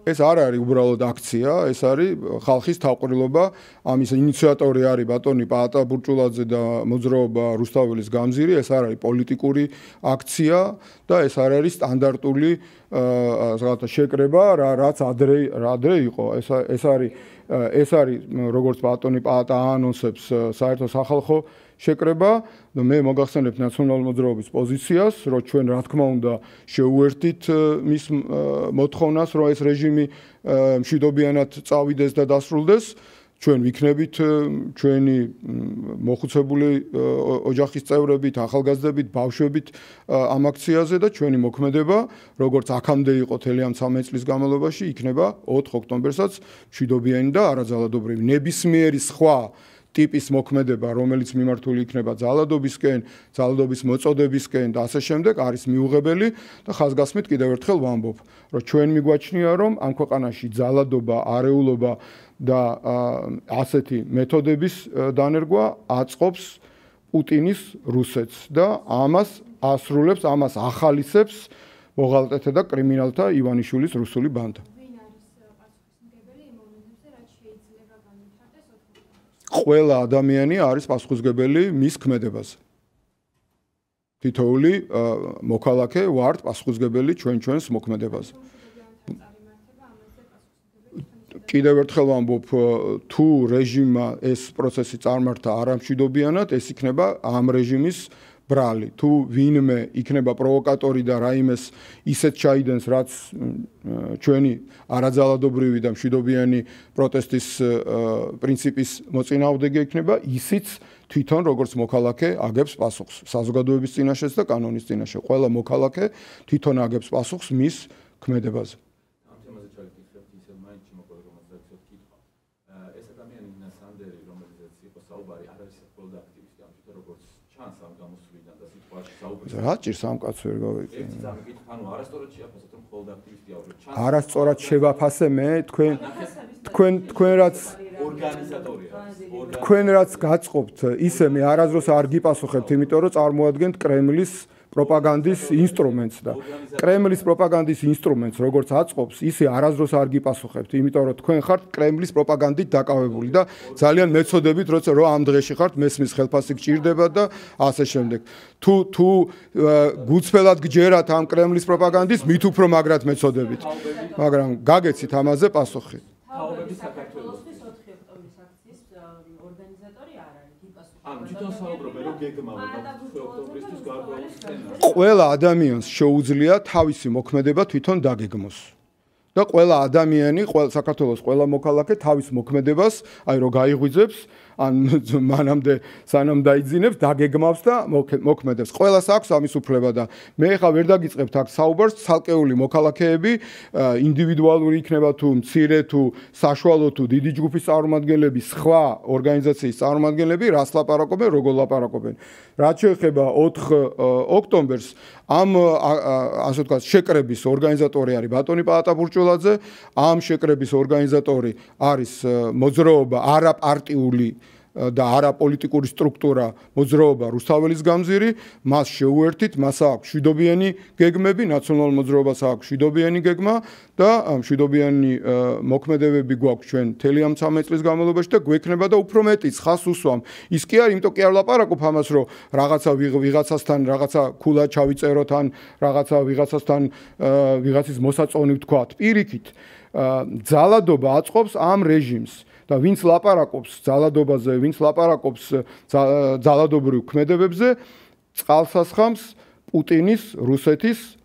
A: ეს არ არის უბრალოდ აქცია, ეს არის ხალხის თავყრილობა, ამის ინიციატორი არის ბატონი პაატა ბურჭულაძე და მოძრაობა რუსთაველის გამზირი, ეს არ არის პოლიტიკური აქცია და ეს არ არის სტანდარტული რაღაცა შეკრება, რაც ადრე იყო. ეს არის როგორც ბატონი პაატა აანონსებს საერთო სახალხო შეკრება და მე მოგახსენებთ ნაციონალური მოძრაობის პოზიციას, რომ ჩვენ რა თქმა უნდა შეუერთდით მის მოთხოვნას, რომ ეს რეჟიმი მშვიდობიანად წავიდეს და დასრულდეს. ჩვენ ვიქნებით ჩვენი მოხუცებული ოჯახის წევრებით, ახალგაზრდებით, ბავშვებით ამ აქციაზე და ჩვენი მოქმედება, როგორც აქამდე იყო მთელი ამ 13 წლის განმავლობაში, იქნება 4 ოქტომბერსაც მშვიდობიანი და არაძალადობრივი. ნებისმიერი სხვა ტიპის მოქმედება, რომელიც მიმართული იქნება ძალადობისკენ, ძალადობის მოწოდებისკენ და ასე შემდეგ, არის მიუღებელი და ხაზგასმით კიდევ ერთხელ ვამბობ, რომ ჩვენ მიგვაჩნია, რომ ამ ქვეყანაში ძალადობა, არეულობა და ასეთი მეთოდების დანერგვა აწყობს პუტინის რუსეთს და ამას ასრულებს, ამას ახალისებს მოღალატეთა და კრიმინალთა ივანიშვილის რუსული ბანდა. ყველა ადამიანი არის პასუხისმგებელი მის ქმედებაზე. თითოეული მოქალაქე ვართ პასუხისმგებელი ჩვენს მოქმედებაზე. კიდევ ერთხელ ვამბობ, თუ რეჟიმმა ეს პროცესი წარმართა არამშვიდობიანად, ეს იქნება ამ რეჟიმის ბრალი. თუ ვინმე იქნება პროვოკატორი და რაიმეს ისეთ ჩაიდენს, რაც ჩვენი არაძალადობრივი და მშვიდობიანი პროტესტის პრინციპის მოწინააღმდეგე იქნება, ისიც თვითონ როგორც მოქალაქე აგებს პასუხს საზოგადოების წინაშეც და კანონის წინაშე. ყველა მოქალაქე თვითონ აგებს პასუხს მის ქმედებაზე. რა ჭირს ამ კაცს ვერ გავიგე. არასწორად შევაფასე მე თქვენ რაც გაწყობთ, ისე მე არასდროს არ გიპასუხებთ, იმიტომ რომ წარმოადგენთ კრემლის პროპაგანდის ინსტრუმენტს და კრემლის პროპაგანდის ინსტრუმენტს როგორც აწყობს, ისე არასდროს არ გიპასუხებთ, იმიტომ რომ თქვენ ხართ კრემლის პროპაგანდით დაკავებული და ძალიან მეცოდებით, როცა რომ ამ დღეში ხართ, მესმის ხელფასი გჭირდება და ასე შემდეგ. თუ გუცფელად გჯერათ ამ კრემლის პროპაგანდის, მით უფრო მაგრად მეცოდებით. მაგრამ გაგეცით ამაზე პასუხი.
B: საუბრობთ საქართველოსთვის 4 ოქტომბრის აქციის ორგანიზატორი არ არის გიპასუხა.
D: თვითონ საუბრობენ რომ გეგმავენ 4 ოქტომბრისთვის გარკვეულ სცენარს.
A: ყველა ადამიანს შეუძლია თავისი მოქმედება თვითონ დაგეგმოს. და ყველა ადამიანი, საქართველოს ყველა მოქალაქე თავის მოქმედებას, აი რო გაიღვიძებს, ან მანამდე სანამ დაიძინებს, დაგეგმავს და მოქმედებს. ყველას აქვს ამის უფლება და მე ხა ვერ დაგიწყებთ აქ საუბარს, ცალკეული მოქალაქეები, ინდივიდუალური იქნება თუ მცირე თუ საშუალო თუ დიდი ჯგუფის წარმომადგენლები, სხვა ორგანიზაციის წარმომადგენლები, რას ლაპარაკობენ, როგორ ლაპარაკობენ. რაც შეეხება 4 ოქტომბერს, ამ ასე ვთქვათ, შეკრების ორგანიზატორი არის ბატონი პაატა ბურჭულაძე, ამ შეკრების ორგანიზატორი არის მოძრაობა არაპარტიული და არაპოლიტიკური სტრუქტურა მოძრაობა რუსთაველის გამზირი, მას შეუერთით, მას აქვს შვიდობიანი გეგმები, ნაციონალურ მოძრაობას აქვს შვიდობიანი გეგმა და შვიდობიანი მოქმედებები გვაქვს ჩვენ მთელი ამ 13 წლის განმავლობაში და გვექნება და უფრო მეტიც ხას უსვამ. ის კი არ, იმიტომ კი არ ვლაპარაკობ ამას, რომ რაღაცა ვიღაცასთან რაღაცა ქულა ჩავიწეროთ ან რაღაცა ვიღაცასთან ვიღაცის მოსაწონი ვთქვათ. პირიქით, ძალადობა აწყობს ამ რეჟიმს. და ვინც ლაპარაკობს ძალადობაზე, ვინც ლაპარაკობს ძალადობრივ ქმედებებზე, წყალსასხამს პუტინის, რუსეთის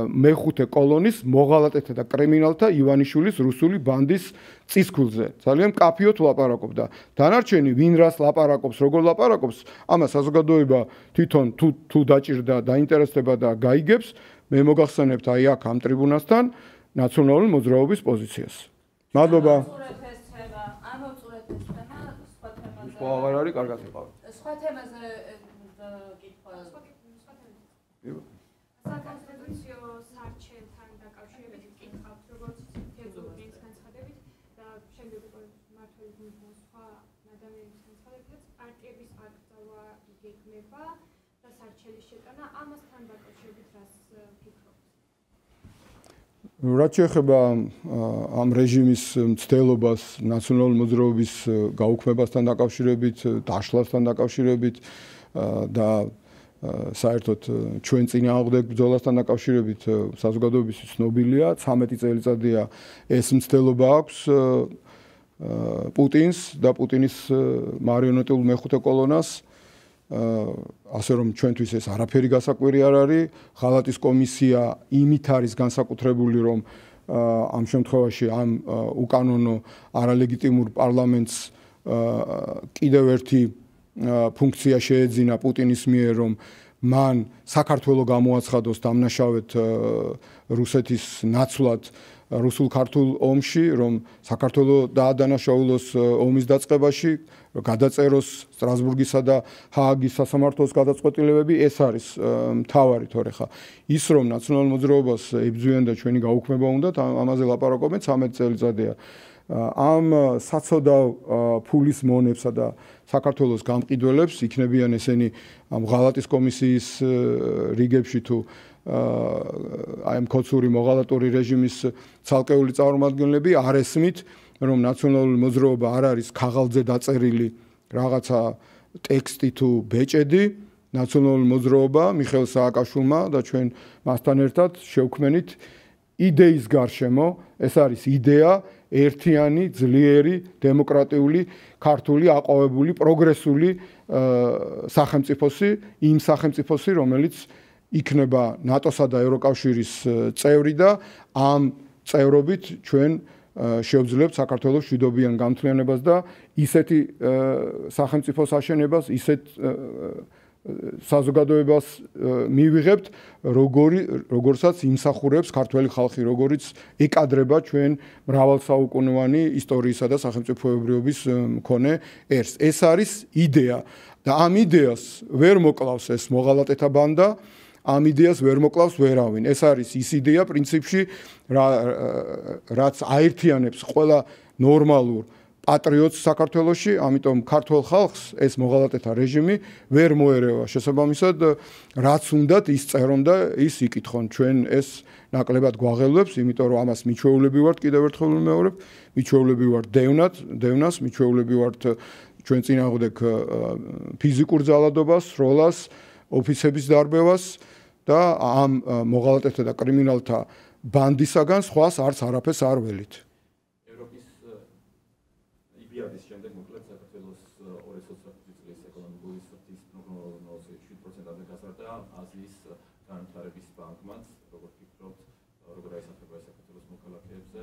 A: მეხუთე კოლონის მოღალატეთა და კრიმინალთა ივანიშვილის რუსული ბანდის წისქვილზე. ძალიან მკაფიოდ ლაპარაკობდა. დანარჩენი ვინ რას ლაპარაკობს, როგორ ლაპარაკობს, ამას საზოგადოება თვითონ თუ დაჭირდა, დაინტერესდება და გაიგებს, მე მოგახსენებთ აი აქ ამ ტრიბუნასთან ნაციონალური მოძრაობის პოზიციას. მადლობა. სხვა აღარ არის, კარგად იყავით.
B: სხვა თემაზე კითხვა.
F: საკონსტიტუციო საარჩევნთან დაკავშირებით კითხავთ, როგორც თეორიის განცხადებით და შემდეგ მართლობის სხვა ადამიანების განცხადებითაც პარტიების აკრძალვა იგეგმება და საარჩევნების შეტანა ამასთან დაკავშირებით რას ფიქრობთ?
A: რაც შეეხება ამ რეჟიმის მცდელობას ნაციონალური მოძრაობის გაუქმებასთან დაკავშირებით, დაშლასთან დაკავშირებით და საერთოდ ჩვენ წინააღმდეგ ბრძოლასთან დაკავშირებით საზოგადოების ცნობილია, 13 წელიწადია ეს მცდელობა აქვს პუტინს და პუტინის მარიონეტულ მეხუთე კოლონას. ასე რომ ჩვენთვის ეს არაფერი გასაკვირი არ არის. ღალატის კომისია იმით არის განსაკუთრებული, რომ ამ შემთხვევაში ამ უკანონო არალეგიტიმურ პარლამენტს კიდევ ერთი ფუნქცია შეეძინა პუტინის მიერ, რომ მან საქართველოს გამოაცხადოს დამნაშავედ რუსეთის ნაცვლად რუსულ-ქართულ ომში, რომ საქართველოს დაადანაშაულოს ომის დაწყებაში, გადაწეროს სტრასბურგისა და ჰააგის სასამართლოს გადაწყვეტილებები, ეს არის მთავარი თორე ხა. ის რომ ნაციონალურ მოძრაობას ებრძვიან და ჩვენი გაუქმება უნდათ, ამაზე ლაპარაკობენ 13 წელიწადია. ამ საცოდავ ფულის მონებსა და საქართველოს გამყიდველებს იქნებიან ესენი ამ ღალატის კომისიის რიგებში თუ აი ამ კოცური მოღალატური რეჟიმის ცალკეული წარმომადგენლები არ ესმით, რომ ნაციონალური მოძრაობა არ არის ქაღალდზე დაწერილი რაღაცა ტექსტი თუ ბეჭედი. ნაციონალური მოძრაობა მიხეილ სააკაშვილმა და ჩვენ მასთან ერთად შევქმნით იდეის გარშემო, ეს არის იდეა ერთიანი, ძლიერი, დემოკრატიული, ქართული, აყვავებული, პროგრესული სახელმწიფოსი, იმ სახელმწიფოსი, რომელიც იქნება ნატოსა და ევროკავშირის წევრი და ამ წევრობით ჩვენ შევძლებთ საქართველოს მშვიდობიან გამთლიანებას და ისეთი სახელმწიფოს აშენებას, ისეთ საზოგადოებას მივიღებთ, როგორცაც იმსახურებს ქართველი ხალხი, როგორიც ეკადრება ჩვენ მრავალსაუკუნოვანი ისტორიისა და სახელმწიფოებრიობის მქონე ერს. ეს არის იდეა და ამ იდეას ვერ მოკლავს ეს მოღალატეთა ბანდა, ამ იდეას ვერ მოკლავს ვერავინ. ეს არის ის იდეა პრინციპში, რაც აერთიანებს ყველა ნორმალურ პატრიოტს საქართველოში, ამიტომ ქართულ ხალხს ეს მოღალატეთა რეჟიმი ვერ მოერევა. შესაბამისად, რაც უნდათ ის წერონ და ის იკითხონ. ჩვენ ეს ნაკლებად გვაღელვებს, იმიტომ რომ ამას მიჩვეულები ვართ, კიდევ ერთხელ ვიმეორებ, მიჩვეულები ვართ დევნას, მიჩვეულები ვართ ჩვენ წინააღმდეგ ფიზიკურ ძალადობას, სროლას, ოფიცების დარბევას და ამ მოღალატეთა და კრიმინალთა ბანდისაგან სხვას არც არაფერს არ ველით.
D: ევროპის განვითარების ბანკმაც, როგორც ფიქრობთ, როგორ აისახება საქართველოს მოქალაქეებზე,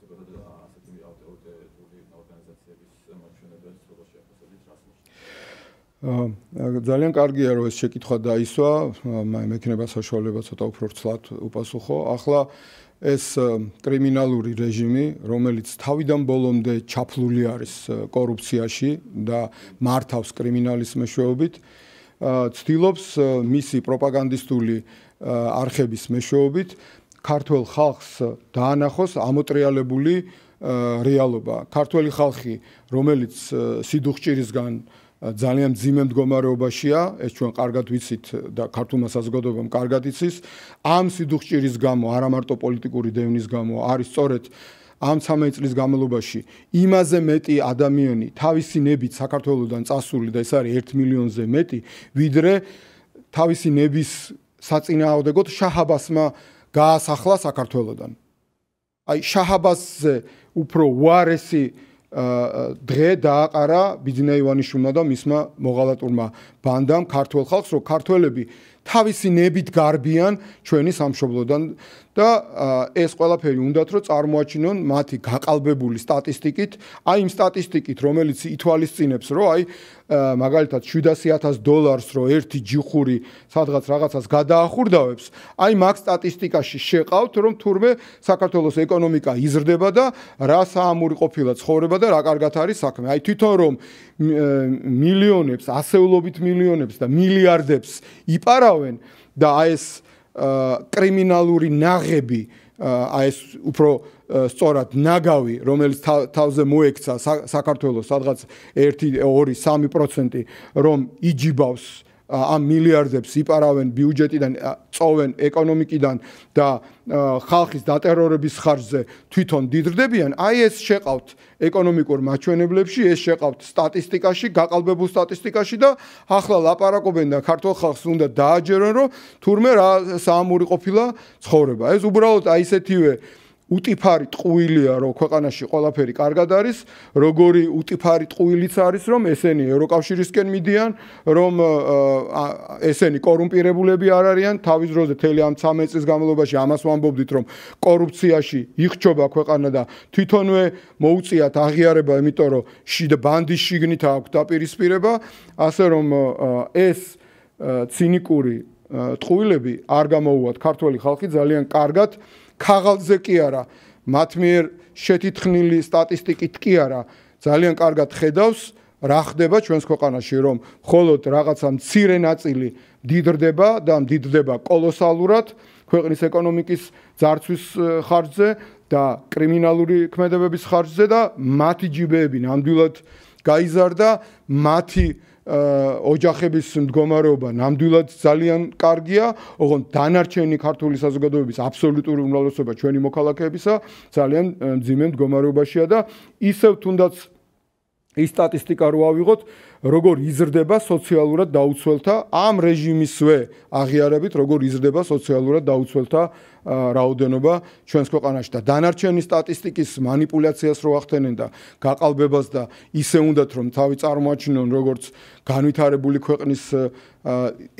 D: ზოგადად ასეთი ავტორიტეტული ორგანიზაციების მაჩვენებელს როგორ შეაფასებთ რას ნიშნავს?
A: ძალიან კარგია რომ ეს შეკითხვა დაისვა, მექნება საშუალება ცოტა უფრო ვრცლად უპასუხო. ახლა ეს კრიმინალური რეჟიმი, რომელიც თავიდან ბოლომდე ჩაფლული არის კორუფციაში და მართავს კრიმინალის მეშვეობით, ცდილობს მისი პროპაგანდისტული არხების მეშვეობით ქართველ ხალხს დაანახოს ამოტრიალებული რეალობა. ქართველი ხალხი, რომელიც სიდუხჭირისგან ძალიან მძიმე მდგომარეობაშია, ეს ჩვენ კარგად ვიცით და ქართულმა საზოგადოებამ კარგად იცის, ამ სიდუხჭირის გამო, არა მარტო პოლიტიკური დევნის გამო, არის სწორედ ამ 13 წლის განმავლობაში იმაზე მეტი ადამიანი თავისი ნებით საქართველოსდან წასული და ეს არის 1 მილიონზე მეტი, ვიდრე თავისი ნების საწინააღმდეგოდ შაჰ-აბასმა გაასახლა საქართველოსდან. აი შაჰ-აბასზე უფრო უარესი დღე დააყარა ბიძინა ივანიშვილმა და მისმა მოღალატურმა ბანდამ ქართველ ხალხს, რომ ქართველები თავისი ნებით გარბიან ჩვენი სამშობლოდან და ეს ყველაფერი უნდათ რომ წარმოაჩინონ მათი გაყალბებული სტატისტიკით, აი იმ სტატისტიკით, რომელიც ითვალისწინებს, რომ აი მაგალითად $700,000 რო ერთი ჯიხური სადღაც რაღაცას გადაახურდავებს, აი მაგ სტატისტიკაში შეყავთ, რომ თურმე საქართველოს ეკონომიკა იზრდება და რა საამური ყოფილა ცხოვრება და რა კარგად არის საქმე. აი თვითონ რომ მილიონებს, ასეულობით მილიონებს და მილიარდებს იპარავენ და აი ეს კრიმინალური ნაღები, აი ეს უფრო სწორად ნაგავი, რომელიც თავზე მოექცა საქართველოს სადღაც 1-2-3% რომ იჯიბავს ამ მილიარდებს იპარავენ ბიუჯეტიდან, წოვენ ეკონომიკიდან და ხალხის დატერორების ხარჯზე თვითონ დიდრდებიან, აი ეს შეყავთ ეკონომიკურ მაჩვენებლებში, ეს შეყავთ სტატისტიკაში, გაყალბებულ სტატისტიკაში და ახლა ლაპარაკობენ და ქართულ ხალხს უნდა დააჯერონ, რომ თურმე რა საამური ყოფილა ცხოვრება. ეს უბრალოდ აი ესეთივე უტიფარი ტყუილია, რომ ქვეყანაში ყველაფერი კარგად არის, როგორი უტიფარი ტყუილიც არის, რომ ესენი ევროკავშირისკენ მიდიან, რომ ესენი კორუმპირებულები არ არიან, თავის დროზე თელი ამ 13 წლის განმავლობაში ამას ვამბობდით, რომ კორუფციაში იხჩობა ქვეყანა და თვითონვე მოუწიათ აღიარება, იმიტომ რომ ბანდის შიგნით აქვს დაპირისპირება, ასე რომ ეს ცინიკური ტყუილები არ გამოუვათ ქართველი ხალხი ძალიან კარგად ქაღალდზე კი არა, მათ მიერ შეთითხნილი სტატისტიკით კი არა, ძალიან კარგად ხედავს, რა ხდება ჩვენს ქვეყანაში, რომ მხოლოდ რაღაცა მცირე ნაწილი დიდრდება და დიდრდება კოლოსალურად ქვეყნის ეკონომიკის ძარცვის ხარჯზე და კრიმინალური ქმედებების ხარჯზე და მათი ჯიბეები ნამდვილად გაიზარდა, მათი ოჯახების მდგომარეობა ნამდვილად ძალიან კარგია, ოღონდ დანარჩენი ქართული საზოგადოების აბსოლუტური უმრავლესობა ჩვენი მოქალაქეებისა ძალიან მძიმე მდგომარეობაშია და ისევ თუნდაც ის სტატისტიკა რო ავიღოთ, როგორ იზრდება სოციალურად დაუცველთა ამ რეჟიმისვე აღიარებით, როგორ იზრდება სოციალურად დაუცველთა რაოდენობა ჩვენს ქვეყანაში და დანარჩენი სტატისტიკის მანიპულაციას რო ახდენენ და გაყალბებას და ისე უნდათ რომ თავი წარმოაჩინონ როგორც განვითარებული ქვეყნის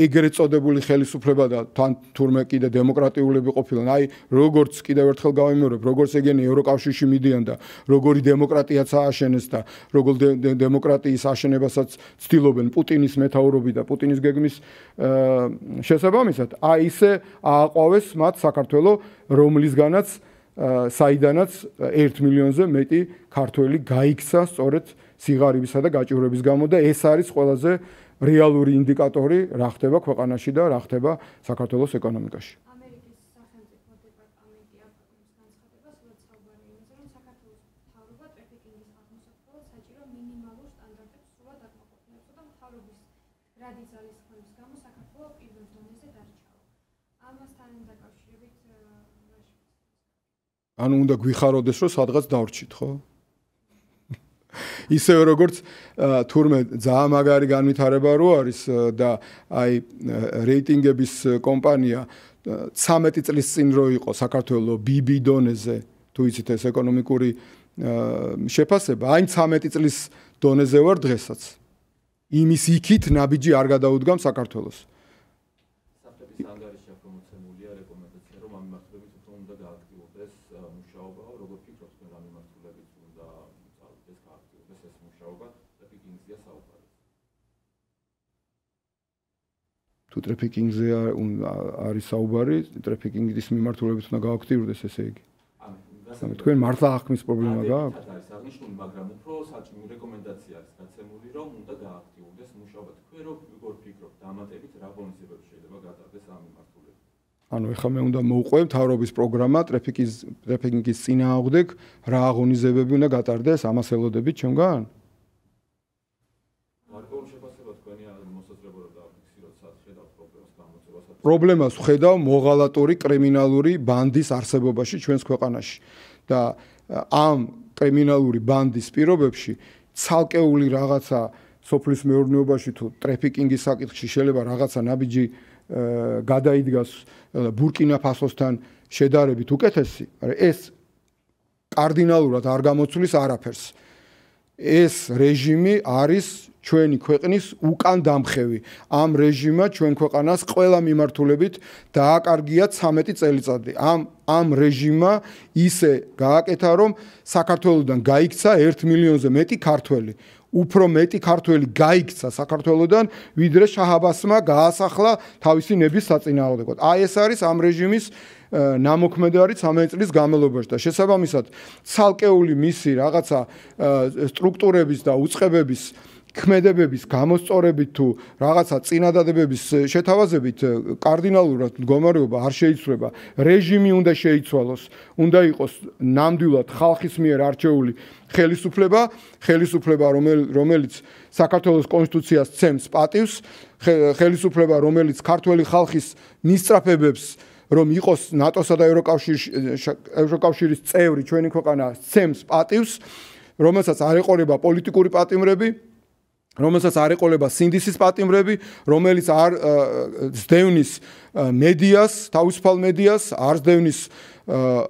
A: ეგრეთ წოდებული ხელისუფლება და თან თურმე კიდე დემოკრატიულები ყოფილან. აი როგორც კიდევ ერთხელ გავიმეორებ, როგორც ეგენი ევროკავშირში მიდიან და როგორი დემოკრატიაც ააშენეს და როგორ დემოკრატიის აშენებასაც ცდილობენ პუტინის მეთაურობით და პუტინის გეგმის შესაბამისად, აი ისე ააყვავეს მათ საქართველოს, რომლისგანაც საიდანაც 1 მილიონზე მეტი ქართველი გაიქცა სწორედ სიღარიბისა და გაჭირვების გამო და ეს არის ყველაზე რეალური ინდიკატორი, რა ხდება ქვეყანაში და რა ხდება საქართველოს ეკონომიკაში.
F: ამერიკის სახელმწიფო დეპარტამენტი აკეთებს განცხადებას, სადაც საუბარია იმაზე, რომ საქართველოს მთავრობა ტრაფიკინგის აღმოსაყრელად საჭირო მინიმალურ სტანდარტებს სრულად აკმაყოფილებს და მთავრობის რადი ძალისხმევის გამო საქართველოს პირველ დონეზე დარჩაო. ამასთან დაკავშირებით
A: ანუ უნდა გვიხაროდეს, რომ სადღაც დავრჩით, ხო? ისევ როგორც თურმე ძალიან მაგარი განვითარება რო არის და აი რეიტინგების კომპანია 13 წლის წინ რო იყო საქართველოს BB დონეზე, თუ იცით ეს ეკონომიკური შეფასება, აი 13 წლის დონეზე ვარ დღესაც. იმის იქით ნაბიჯი არ გადაუდგამ საქართველოს.
D: საფრთხის ანგარიში აქვს გამოცემულია რეკომენდაცია, რომ ამ მიმართულებით უფრო უნდა გააქტიურდეს მუშაობა, როგორ ფიქრობთ თქვენ ამ მიმართულებით უნდა წავიდეს, გააქტიურდეს ეს მუშაობა, ტრაფიკინგზეა საუბარი.
A: თუ ტრაფიკინგზე არის საუბარი, ტრაფიკინგის მიმართულებით უნდა გააქტიურდეს, ესე იგი. თქვენ მართლა ახმის პრობლემა გააქვთ?
D: არის აღნიშნული, მაგრამ უფრო საჭირო რეკომენდაცია არის გაცემული, რომ უნდა გააქტიურდეს მუშაობა. თქვენ როგორ ფიქრობთ, დამატებით რა ღონისძიებები შეიძლება გატარდეს ამ მიმართულებით?
A: ანუ ეხლა მე უნდა მოვყვე მთავრობის პროგრამა ტრაფიკინგის წინააღმდეგ რა აღონიზებები უნდა გატარდეს, ამას ელოდებით ჩვენგან?
D: გარკვეულ შეფასება თქვენი მოსაზრება რომ დააფიქსიროთ, სად ხედავთ პრობლემას გამოწვევას?
A: პრობლემას ვხედავ მოღალატური კრიმინალური ბანდის არსებობაში ჩვენს ქვეყანაში და ამ კრიმინალური ბანდის პირობებში ცალკეული რაღაცა სოფლის მეურნეობაში თუ ტრაფიკინგის საკითხში შეიძლება რაღაცა ნაბიჯი გადაიდგას ბურკინა ფასოსთან შედარებით უკეთესი, მაგრამ ეს კარდინალურად არ გამოცვლის არაფერს. ეს რეჟიმი არის ჩვენი ქვეყნის უკან დამხევი. ამ რეჟიმმა ჩვენ ქვეყანას ყველა მიმართულებით დააკარგია 13 წელიწადი. ამ რეჟიმმა ისე გააკეთა, რომ საქართველოსდან გაიქცა 1 მილიონზე მეტი ქართველი. უფრო მეტი ქართველი გაიქცა საქართველოსდან, ვიდრე შაჰ-აბასმა გაასახლა თავისი ნების საწინააღმდეგოდ. აი ეს არის ამ რეჟიმის ნამოქმედარი 13 წლის განმავლობაში და შესაბამისად ცალკეული მისი რაღაცა სტრუქტურების და უწყებების ქმედებების გამოსწორებით თუ რაღაცა წინადადებების შეთავაზებით კარდინალურად მდგომარეობა არ შეიცვლება. რეჟიმი უნდა შეიცვალოს, უნდა იყოს ნამდვილად ხალხის მიერ არჩეული ხელისუფლება, რომელიც საქართველოს კონსტიტუციას ცემს პატივს, ხელისუფლება, რომელიც ქართველი ხალხის მისწრაფებებს რომ იყოს ნატოსა და ევროკავშირის წევრი ჩვენი ქვეყანა ცემს პატივს, რომელსაც არ ეყოლება პოლიტიკური პატიმრები, რომელსაც არ ეყოლება სინდისის პატიმრები, რომელიც არ ზდევნის მედიას, თავისუფალ მედიას, არ ზდევნის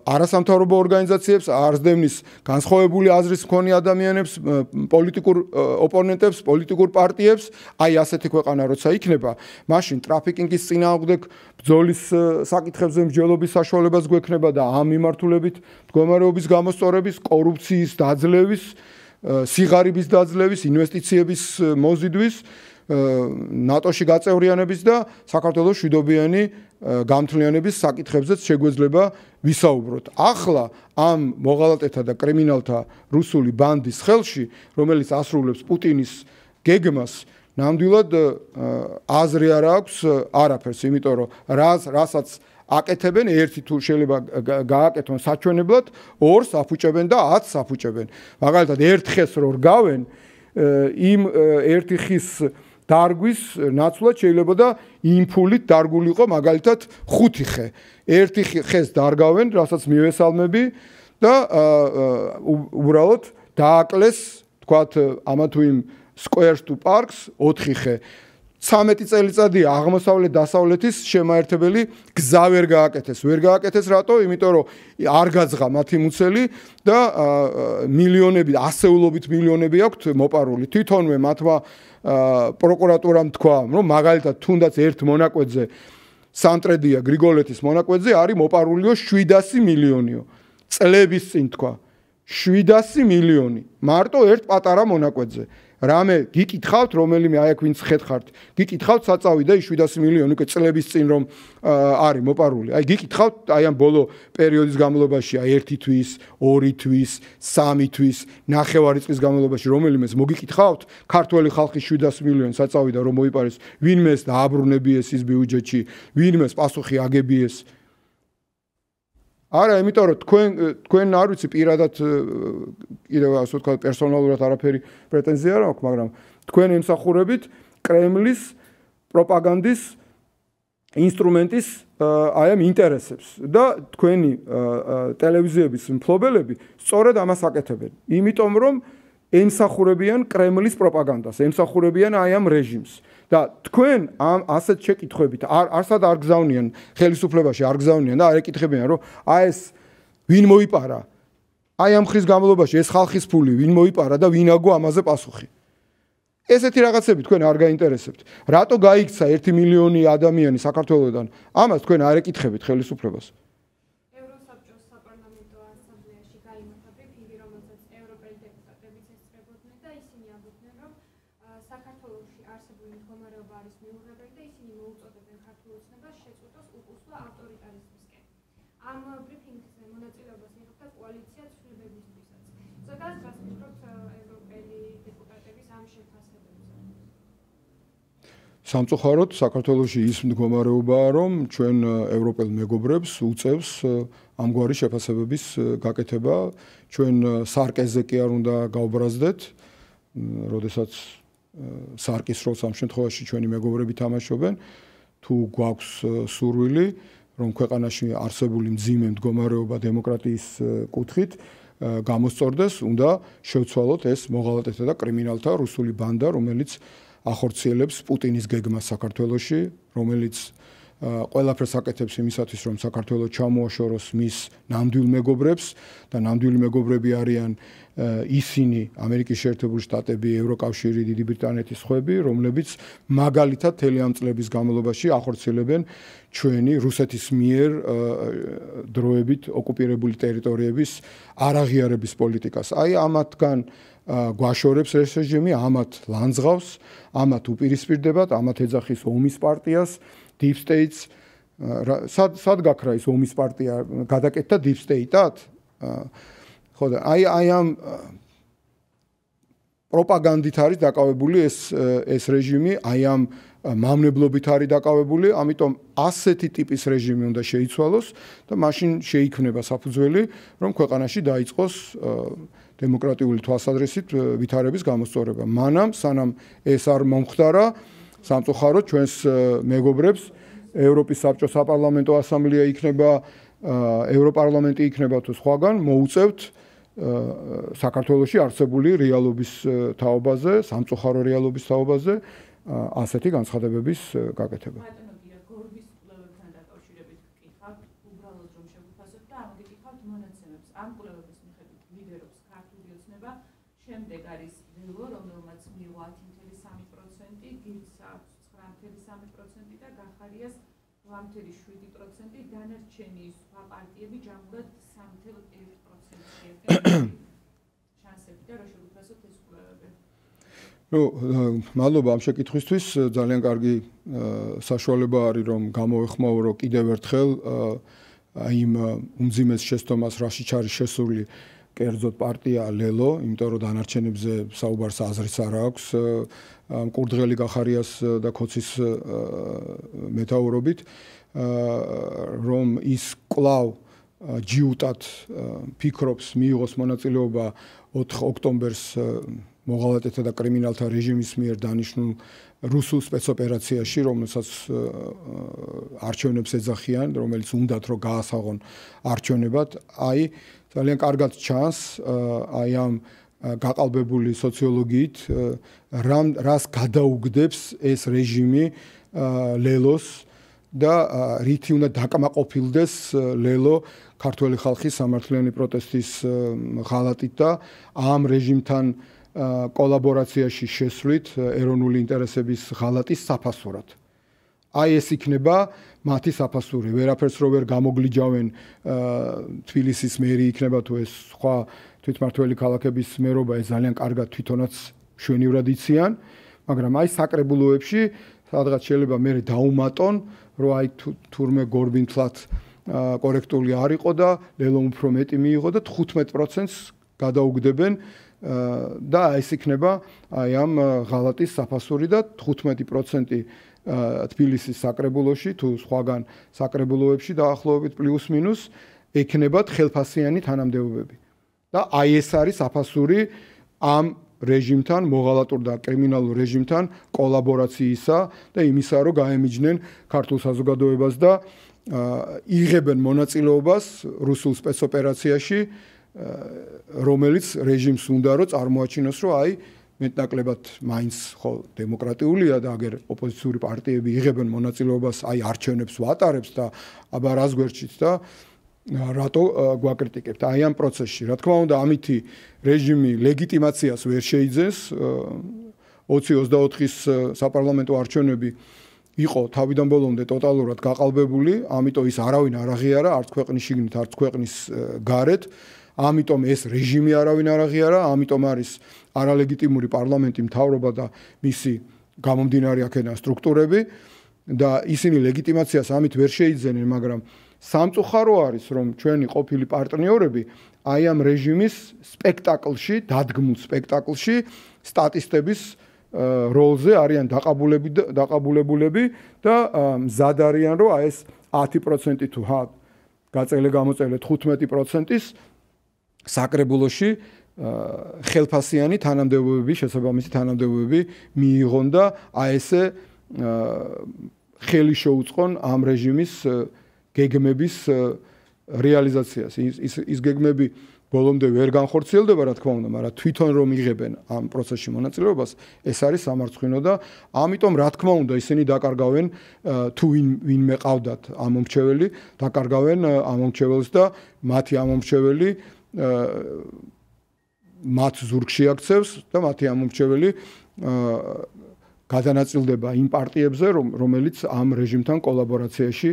A: არასამთავრობო ორგანიზაციებს, არ ზდევნის განსხვავებული აზრის მქონე ადამიანებს, პოლიტიკურ ოპონენტებს, პოლიტიკურ პარტიებს, აი ასეთი ქვეყანა როცა იქნება, მაშინ ტრაფიკინგის წინააღმდეგ ბრძოლის საკითხებზე მსჯელობის საშუალებაც გვექნება და ამ მიმართულებით მდგომარეობის გამოსწორების, კორუფციის დაძლევის, სიღარიბის დაძლევის, ინვესტიციების მოზიდვის, ნატოში გაწევრიანების და საქართველოს მშვიდობიანი გამთლიანების საკითხებზეც შეგვეძლება ვისაუბროთ. ახლა ამ მოღალატეთა და კრიმინალთა რუსული ბანდის ხელში, რომელიც ასრულებს პუტინის გეგმას, ნამდვილად აზრი არ აქვს არაფერს, იმიტომ რომ რასაც აკეთებენ, ერთი თუ შეიძლება გააკეთონ საჩვენებლად, ორს აფუჭებენ და 10-ს აფუჭებენ. მაგალითად, ერთ ხეს რო რგავენ, იმ ერთი ხის დარგვის ნაცვლად შეიძლება და იმ ფულით დარგულიყო მაგალითად 5 ხე. ერთი ხეს დარგავენ, რასაც მივესალმები და უბრალოდ დააკლეს, თქვათ, ამა თუ იმ სკვერს თუ პარკს 4 ხე. 13 წელიწადია აღმოსავლეთ დასავლეთის შემაერთებელი გზა ვერ გააკეთეს. ვერ გააკეთეს რატო? იმიტომ რომ არ გაძღა მათი მუცელი და მილიონები, ასეულობით მილიონები აქვთ მოპარული. თვითონვე მათმა პროკურატურამ თქვა, რომ მაგალითად თუნდაც ერთ მონაკვეთზე სამტრედია გრიგოლეთის მონაკვეთზე არის მოპარულიო 700 მილიონიო. წლების წინ თქვა 700 მილიონი მარტო ერთ პატარა მონაკვეთზე. რამე გიკითხავთ, რომელიმე აი აქ ვინც ხედხართ, გიკითხავთ საწავი და 700 მილიონი უკვე წლების წინ რომ არის მოპარული. აი გიკითხავთ აი ამ ბოლო პერიოდის განმავლობაში, აი 1 თვის, 2 თვის, 3 თვის, ნახევარი წლის განმავლობაში რომელიმეს მოგიკითხავთ, ქართველი ხალხის 700 მილიონი საწავი და რომ მოიპარეს, ვინმეს დააბრუნებიეს ის ბიუჯეტში, ვინმეს პასუხი აგებიეს. არა, იმიტომ რომ თქვენ არ ვიცი პირადად კიდევ ასე ვთქვათ პერსონალურად არაფერი პრეტენზია არ აქვს, მაგრამ თქვენ ემსახურებით კრემლის პროპაგანდის ინსტრუმენტის აი ამ ინტერესებს და თქვენი ტელევიზიების მფლობელები სწორედ ამას აკეთებენ. იმიტომ რომ ემსახურებიან კრემლის პროპაგანდას, ემსახურებიან აი ამ რეჟიმს. და თქვენ ამ ასეთ შეკითხვებით არსად არ გზავნიან ხელისუფლებაში, არ გზავნიან და არ ეკითხებიან, რომ აი ეს ვინ მოიპარა? აი ამ ხრის განმავლობაში ეს ხალხის ფული ვინ მოიპარა და ვინ აგო ამაზე პასუხი? ესეთი რაღაცები თქვენ არ გაინტერესებთ. რატო გაიქცა 1 მილიონი ადამიანი საქართველოსდან? ამას თქვენ არ ეკითხებით ხელისუფლებას.
F: ევროსაბჭოს საპარლამენტო ასამბლეაში გაიმართა ბრიფინგი, რომელსაც ევროპელი დეპუტატებიც ესწრებოდნენ და ისინი ამბობდნენ, რომ საქართველოში არსებული მდგომარეობა არის მიუღებელი და ისინი მოუწოდებენ ქართულ ოცნებას შეწყვეტოს უკუსვა ავტორიტარიზმისკენ. ამ ბრიფინგზე მონაწილეობას იღებდა კოალიცია ცვლილებებისთვისაც. ზოგადად რას ფიქრობთ ევროპელი დეპუტატების ამ შეფასებებზე?
A: სამწუხაროდ საქართველოში ის მდგომარეობაა, რომ ჩვენ ევროპელ მეგობრებს უწევს ამგვარი შეფასებების გაკეთება. ჩვენ სარკეზე კი არ უნდა გავბრაზდეთ, როდესაც სარკის როლს ამ შემთხვევაში ჩვენი მეგობრები თამაშობენ. თუ გვაქვს სურვილი, რომ ქვეყანაში არსებული მძიმე მდგომარეობა დემოკრატიის კუთხით გამოსწორდეს, უნდა შევცვალოთ ეს მოღალატეთა და კრიმინალთა რუსული ბანდა, რომელიც ახორციელებს პუტინის გეგმას საქართველოში, რომელიც ყველაფერს აკეთებს იმისათვის, რომ საქართველოს ჩამოაშოროს მის ნამდვილ მეგობრებს და ნამდვილი მეგობრები არიან ისინი, ამერიკის შეერთებული შტატები, ევროკავშირი, დიდი ბრიტანეთის სხვები, რომლებიც მაგალითად მთელი ამ წლების განმავლობაში ახორციელებენ ჩვენი რუსეთის მიერ დროებით ოკუპირებული ტერიტორიების არაღიარების პოლიტიკას. აი ამათგან გვაშორებს ეს რეჟიმი, ამათ ლანძღავს, ამათ უპირისპირდებათ, ამათ ეძახის ომის პარტიას, Deep States, სად გაქრა ის ომის პარტია გადაკეთდა Deep State-ად? ხო და აი ამ პროპაგანდით არის დაკავებული ეს რეჟიმი, აი ამ მამნებლობით არის დაკავებული, ამიტომ ასეთი ტიპის რეჟიმი უნდა შეიცვალოს და მაშინ შეიქმნება საფუძველი, რომ ქვეყანაში დაიწყოს დემოკრატიული თვალსაზრისით ვითარების გამოსწორება. მანამ სანამ ეს არ მომხდარა, სამწუხაროდ ჩვენს მეგობრებს ევროპის საბჭოს საპარლამენტო ასამბლეა იქნება, ევროპარლამენტი იქნება თუ სხვაგან მოუწევთ საქართველოში არსებული რეალობის თაობაზე, სამწუხარო რეალობის თაობაზე ასეთი განცხადებების გაკეთება.
E: ბატონო გია, გორბის კვლევებთან დაკავშირებით გკითხავთ, უბრალოდ რომ შეგუფასოთ და ამით გკითხავთ მონაცემებს. ამ კვლევების მიხედვით ლიდერობს ქართული ოცნება, შემდეგ არის ველო, რომელმაც მიიღო 10.3%, გირსა 9.3% და გახარიას 8.7%, დანარჩენი სხვა პარტიები ჯამურად 3.1%. შანსები და რა შეგუფასოთ ეს კვლევები?
A: მადლობა ამ შეკითხვისთვის, ძალიან კარგი საშუალება არის რომ გამოვეხმაურო კიდევ ერთხელ იმ უმძიმეს შეცდომას, რაშიც არის შესული კერძოდ პარტია ლელო, იმიტომ რომ დანარჩენებზე საუბარს აზრიც არ აქვს მკურდღელი გახარიას და ქოცის მეთაურობით, რომ ის კვლავ ჯიუტად ფიქრობს მიიღოს მონაწილეობა 4 ოქტომბერს მოღალატეთა და კრიმინალთა რეჟიმის მიერ დანიშნულ რუსულ სპეცოპერაციაში, რომელსაც არჩევნებს ეძახიან, რომელიც უნდათ რომ გაასაღონ არჩევნებად, აი ძალიან კარგად ჩანს აი ამ გაყალბებული სოციოლოგიით, რას გადაუგდებს ეს რეჟიმი ლელოს და რითი უნდა დაკმაყოფილდეს ლელო ქართველი ხალხის სამართლიანი პროტესტის ღალატით და ამ რეჟიმთან კოლაბორაციაში შესვლით ეროვნული ინტერესების ღალატის საფასურად. აი ეს იქნება მათი საფასური. ვერაფერს რო ვერ გამოგლიჯავენ თბილისის მერი იქნება თუ ეს სხვა თვითმმართველი ქალაქების მერობა, ეს ძალიან კარგად თვითონაც მშვენივრად იციან, მაგრამ აი საკრებულოებში სადღაც შეიძლება მე დაუმატონ, რომ აი თურმე გორბინთლად კორექტული არ იყო და ლელომ უფრო მეტი მიიღო და 15%-ს გადაუგდებენ და ეს იქნება აი ამ ღალატის საფასური და 15% თბილისის საკრებულოში თუ სხვაგან საკრებულოებში დაახლოებით პლუს მინუს ექნებათ ხელფასიანი თანამდებობები. და აი ეს არის საფასური ამ რეჟიმთან, მოღალატურ და კრიმინალურ რეჟიმთან კოლაბორაციისა და იმისა, რომ გაემიჯნენ ქართულ საზოგადოებას და იღებენ მონაწილეობას რუსულ სპეცოპერაციაში, რომელიც რეჟიმს უნდა რომ წარმოაჩინოს, რომ აი მეტნაკლებად მაინც ხო დემოკრატიულია და აგერ ოპოზიციური პარტიები იღებენ მონაწილეობას, აი არჩევნებს ვატარებს და აბა რას გვერდჩით და რატო გვაკრიტიკებთ აი ამ პროცესში. რა თქმა უნდა, ამითი რეჟიმი ლეგიტიმაციას ვერ შეიძენს 2024-ის საპარლამენტო არჩევნები იყო თავიდან ბოლომდე ტოტალურად გაყალბებული, ამიტომ ის არავინ არ აღიარა, არც ქვეყნის შიგნით, არც ქვეყნის გარეთ. ამიტომ ეს რეჟიმი არავინ არ აღიარა, ამიტომ არის არალეგიტიმური პარლამენტი, მთავრობა და მისი გამომდინარე აქედან სტრუქტურები და ისინი ლეგიტიმაციას ამით ვერ შეიძენენ, მაგრამ სამწუხარო არის, რომ ჩვენი ყოფილი პარტნიორები აი ამ რეჟიმის სპექტაკლში, დადგმულ სპექტაკლში სტატისტების როლზე არიან დაყაბულებულები და მზად არიან, რომ აი ეს 10% თუ გაწელე-გამოწელე 15%-ის საკრებულოში ხელფასიანი თანამდებობები, შესაბამისი თანამდებობები მიიღონ და აი ესე ხელი შეუწყონ ამ რეჟიმის გეგმების რეალიზაციას. ის გეგმები ბოლომდე ვერ განხორციელდება, რა თქმა უნდა, მაგრამ თვითონ რომ იღებენ ამ პროცესში მონაწილეობას, ეს არის სამარცხვინო და ამიტომ რა თქმა უნდა ისინი დაკარგავენ თუ ვინმე ყავდათ ამომრჩეველი, დაკარგავენ ამომრჩეველს და მათი ამომრჩეველი მათ ზურგში აქცევს და მათი ამომრჩეველი გადანაწილდება იმ პარტიებზე, რომელიც ამ რეჟიმთან კოლაბორაციაში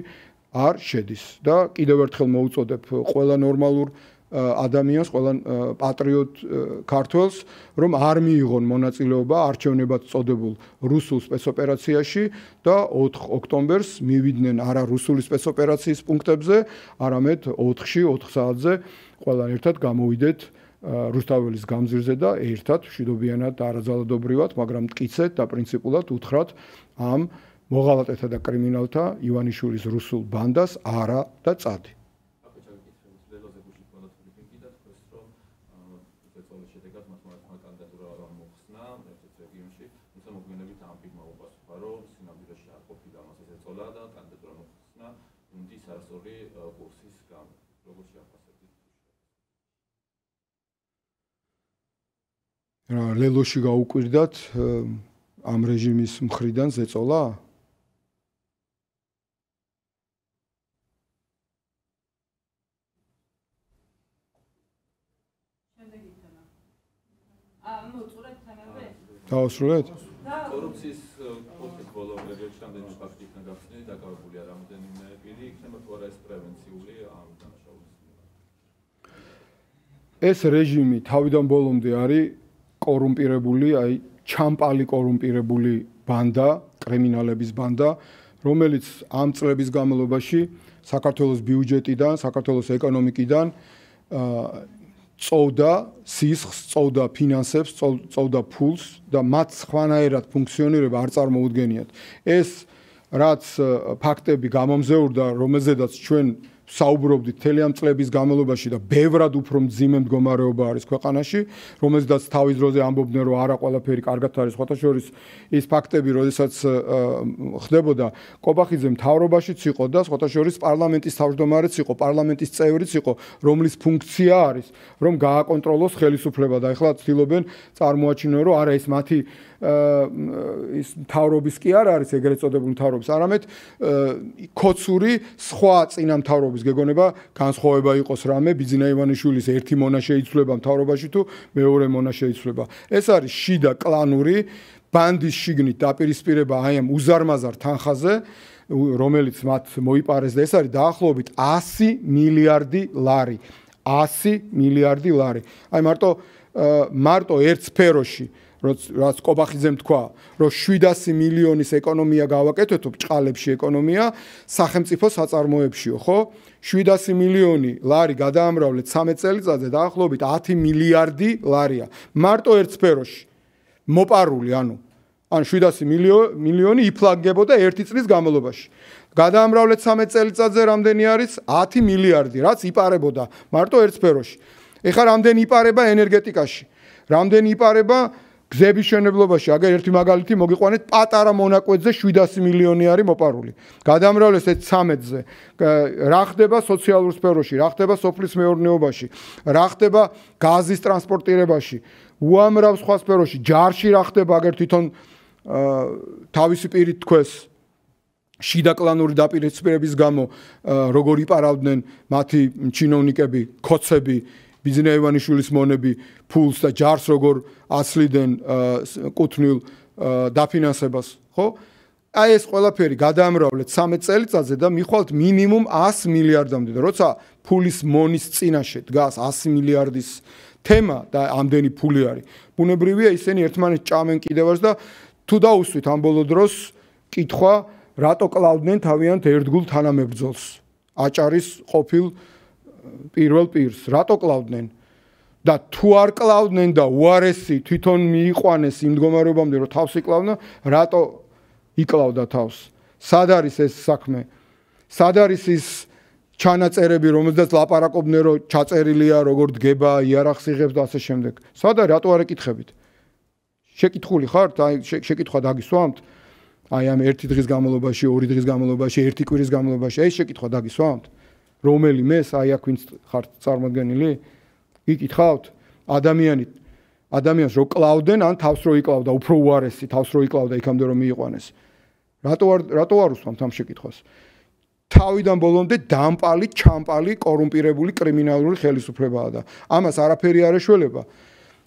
A: არ შედის. და კიდევ ერთხელ მოუწოდებ ყველა ნორმალურ ადამიანს, ყველა პატრიოტ ქართველს, რომ არ მიიღონ მონაწილეობა არჩევნებად წოდებულ რუსულ სპეცოპერაციაში და 4 ოქტომბერს მივიდნენ არა რუსული სპეცოპერაციის პუნქტებზე, არამედ 4-ში, 4 საათზე ყველა ერთად გამოვიდეთ რუსთაველის გამზირზე და ერთად მშვიდობიანად და არაძალადობრივად, მაგრამ მტკიცედ და პრინციპულად უთხრათ ამ მოღალატეთა და კრიმინალთა ივანიშვილის რუსულ ბანდას არა და წადი. ლელოში გაუკვირდათ ამ რეჟიმის მხრიდან ზეწოლა? დავასრულეთ?
D: კორუფციის კუთხით ბოლო პერიოდში რამდენი ფაქტი იქნა გახსნილი, დაკავებულია რამდენიმე პირი, იქნება თუ არა ეს პრევენციული ამ დანაშაულის?
A: ეს რეჟიმი თავიდან ბოლომდე არის კორუმპირებული, აი ჩამპალი კორუმპირებული ბანდა, კრიმინალების ბანდა, რომელიც ამ წლების განმავლობაში საქართველოს ბიუჯეტიდან, საქართველოს ეკონომიკიდან წოვდა სისხლს, წოვდა ფინანსებს, წოვდა ფულს და მათ სხვანაირად ფუნქციონირება არ წარმოუდგენიათ. ეს რაც ფაქტები გამომზეურდა, რომელზედაც ჩვენ საუბრობდით მთელი ამ წლების განმავლობაში და ბევრად უფრო მძიმე მდგომარეობა არის ქვეყანაში, რომელზედაც თავის დროზე ამბობდნენ, რომ არა ყველაფერი კარგად არის, სხვათა შორის ის ფაქტები, როდესაც ხდებოდა, კობახიძე მთავრობაშიც იყო და სხვათა შორის პარლამენტის თავმჯდომარეც იყო, პარლამენტის წევრიც იყო, რომლის ფუნქცია არის, რომ გააკონტროლოს ხელისუფლება და ეხლა ცდილობენ წარმოაჩინონ, რომ არა ეს მათი ის მთავრობის კი არ არის ეგრეთ წოდებული მთავრობის, არამედ ქოცური სხვა წინა მთავრობის გეგონება განსხვავება იყოს რამე ბიძინა ივანიშვილის ერთი მონა შეიცვლება მთავრობაში თუ მეორე მონა შეიცვლება. ეს არის შიდა კლანური ბანდის შიგნით დაპირისპირება აი ამ უზარმაზარ თანხაზე, რომელიც მათ მოიპარეს და ეს არის დაახლოებით 100 მილიარდი ლარი. 100 მილიარდი ლარი. აი მარტო ერთ სფეროში რაც კობახიძემ თქვა, რომ 700 მილიონის ეკონომია გავაკეთეთო, ბჭყალებში ეკონომია, სახელმწიფო საწარმოებშიო, ხო? 700 მილიონი ლარი გადაამრავლეთ 13 წელიწადზე, დაახლოებით 10 მილიარდი ლარია. მარტო ერთ სფეროში. მოპარული, ანუ 700 მილიონი იფლანგებოდა ერთი წლის განმავლობაში. გადაამრავლეთ 13 წელიწადზე რამდენი არის? 10 მილიარდი, რაც იპარებოდა მარტო ერთ სფეროში. ეხლა რამდენი იპარება ენერგეტიკაში? რამდენი იპარება გზების მშენებლობაში? აგერ ერთი მაგალითი მოგიყვანეთ, პატარა მონაკვეთზე 700 მილიონი არის მოპარული. გადამრავლეს ეს 13-ზე. რა ხდება სოციალურ სფეროში, რა ხდება სოფლის მეურნეობაში, რა ხდება გაზის ტრანსპორტირებაში, უამრავ სხვა სფეროში, ჯარში რა ხდება, აგერ თვითონ თავისი პირით თქვეს შიდა კლანური დაპირისპირების გამო როგორ იპარავდნენ მათი ჩინოვნიკები, ქოცები, ბიძინა ივანიშვილის მონები ფულს და ჯარს როგორ აცლიდან კუთვნილ დაფინანსებას, ხო? აი ეს ყველაფერი გადაამრავლეთ 13 წელიწადზე და მიხვალთ მინიმუმ 100 მილიარდამდე და როცა ფულის მონის წინაშე დგას 100 მილიარდის თემა და ამდენი ფული არის. ბუნებრივია ისინი ერთმანეთს ჭამენ კიდევაც და თუ დაუსვით ამ ბოლო დროს კითხვა რატო კლავდნენ თავიანთ ერთგულ თანამებრძოლს აჭარის ყოფილ პირველ პირს რატო კლავდნენ და თუ არ კლავდნენ და უარესი თვითონ მიიყვანეს იმ მდგომარეობამდე რომ თავს იკლავდა რატო იკლავდა თავს სად არის ეს საქმე სად არის ის ჩანაწერები რომელზეც ლაპარაკობდნენ რომ ჩაწერილია როგორ დგება იარაღს იღებს და ასე შემდეგ სად არის რატო არ ეკითხებით შეკითხული ხართ აი შეკითხვა დაგისვამთ აი ამ ერთი დღის განმავლობაში ორი დღის განმავლობაში ერთი კვირის განმავლობაში ეს შეკითხვა დაგისვამთ რომელიმეს აი აქ ვინც ხართ წარმოდგენილი იკითხავთ ადამიანს რო კლავდნენ ან თავს რო იკლავდა უფრო უარესი თავს რო იკლავდა იქამდე რომ მიიყვანეს რატო არ უსვამთ ამ შეკითხვას თავიდან ბოლომდე დამპალი ჩამპალი კორუმპირებული კრიმინალური ხელისუფლებაა და ამას არაფერი არ ეშველება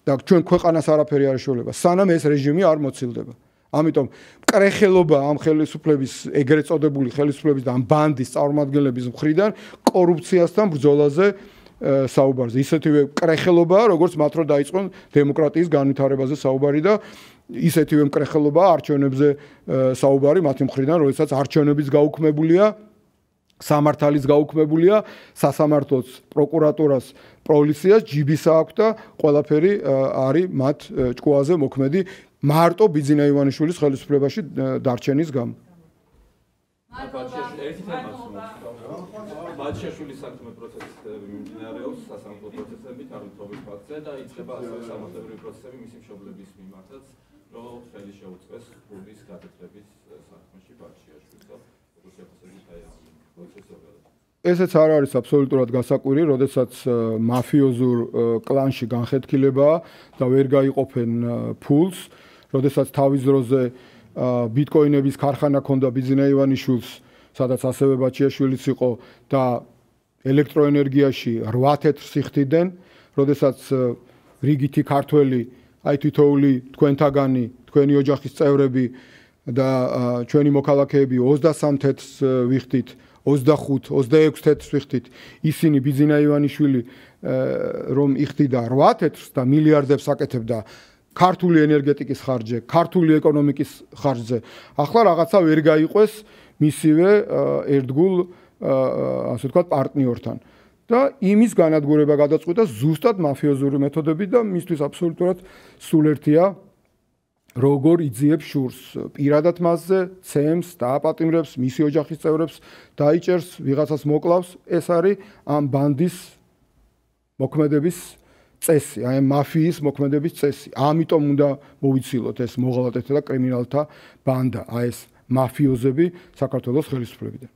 A: და ჩვენ ქვეყანას არაფერი არ ეშველება სანამ ეს რეჟიმი არ მოცილდება ამიტომ მკრეხელობა ამ ხელისუფლების ეგრეთ წოდებული ხელისუფლების და ამ ბანდის წარმომადგენლების მხრიდან კორუფციასთან ბრძოლაზე საუბარზე ისეთივე მკრეხელობაა როგორც მათ რო დაიწყონ დემოკრატიის განვითარებაზე საუბარი და ისეთივე მკრეხელობაა არჩევნებზე საუბარი მათი მხრიდან როდესაც არჩევნებიც გაუქმებულია სამართალის გაუქმებულია სასამართლოს პროკურატურას პოლიციას ჯიბისა აქვს და ყველაფერი არის მათ ჭკუაზე მოქმედი მარტო ბიძინა ივანიშვილის ხელისუფლებაში დარჩენის გამო
D: ბაჩაშვილის საქმე პროცესები მიმდინარეობს სასამართლო პროცესები თავისუფლების ფაქტზე და იწყება ასევე სამართლებრივი პროცესები მისი მშობლების მიმართაც რომ ხელი შეუწყეს ფულის გადაწყვეტის საქმეში ბაჩაშვილს და როგორც შეფასებით აი ამ პროცესებად
A: ესეც არ არის აბსოლუტურად გასაკვირი, როდესაც მაფიოზურ კლანში განხეთქილებაა და ვერ გაიყოფენ ფულს, როდესაც თავის დროზე ბიტკოინების ქარხანა ქონდა ბიძინა ივანიშვილს, სადაც ასევე ბაჩიაშვილიც იყო და ელექტროენერგიაში 8 თეთრს იხდიდნენ, როდესაც რიგითი ქართველი, აი თითოეული თქვენთაგანი, თქვენი ოჯახის წევრები და ჩვენი მოქალაქეები 23 თეთრს ვიხდით 25-26 თეთრს ვიხდით ისინი ბიძინა ივანიშვილი რომ იხდიდა 8 თეთრს და მილიარდებს აკეთებდა ქართული ენერგეტიკის ხარჯზე, ქართული ეკონომიკის ხარჯზე. ახლა რაღაცა ვერ გაიყვეს მისივე ერთგულ ასე ვთქვათ პარტნიორთან. და იმის განადგურება გადაწყვიტა ზუსტად მაფიოზური მეთოდები და მისთვის აბსოლუტურად სულ ერთია როგორ იძიებს შურს პირადად მასზე, ცემს, დააპატიმრებს მისი ოჯახის წევრებს, დაიჭერს, ვიღაცას მოკლავს, ეს არის ამ ბანდის მოქმედების წესი, აი მაფიის მოქმედების წესი. ამიტომ უნდა მოვიცილოთ ეს მოღალატეთა და კრიმინალთა ბანდა, აი ეს მაფიოზები საქართველოს ხელისუფლებიდან.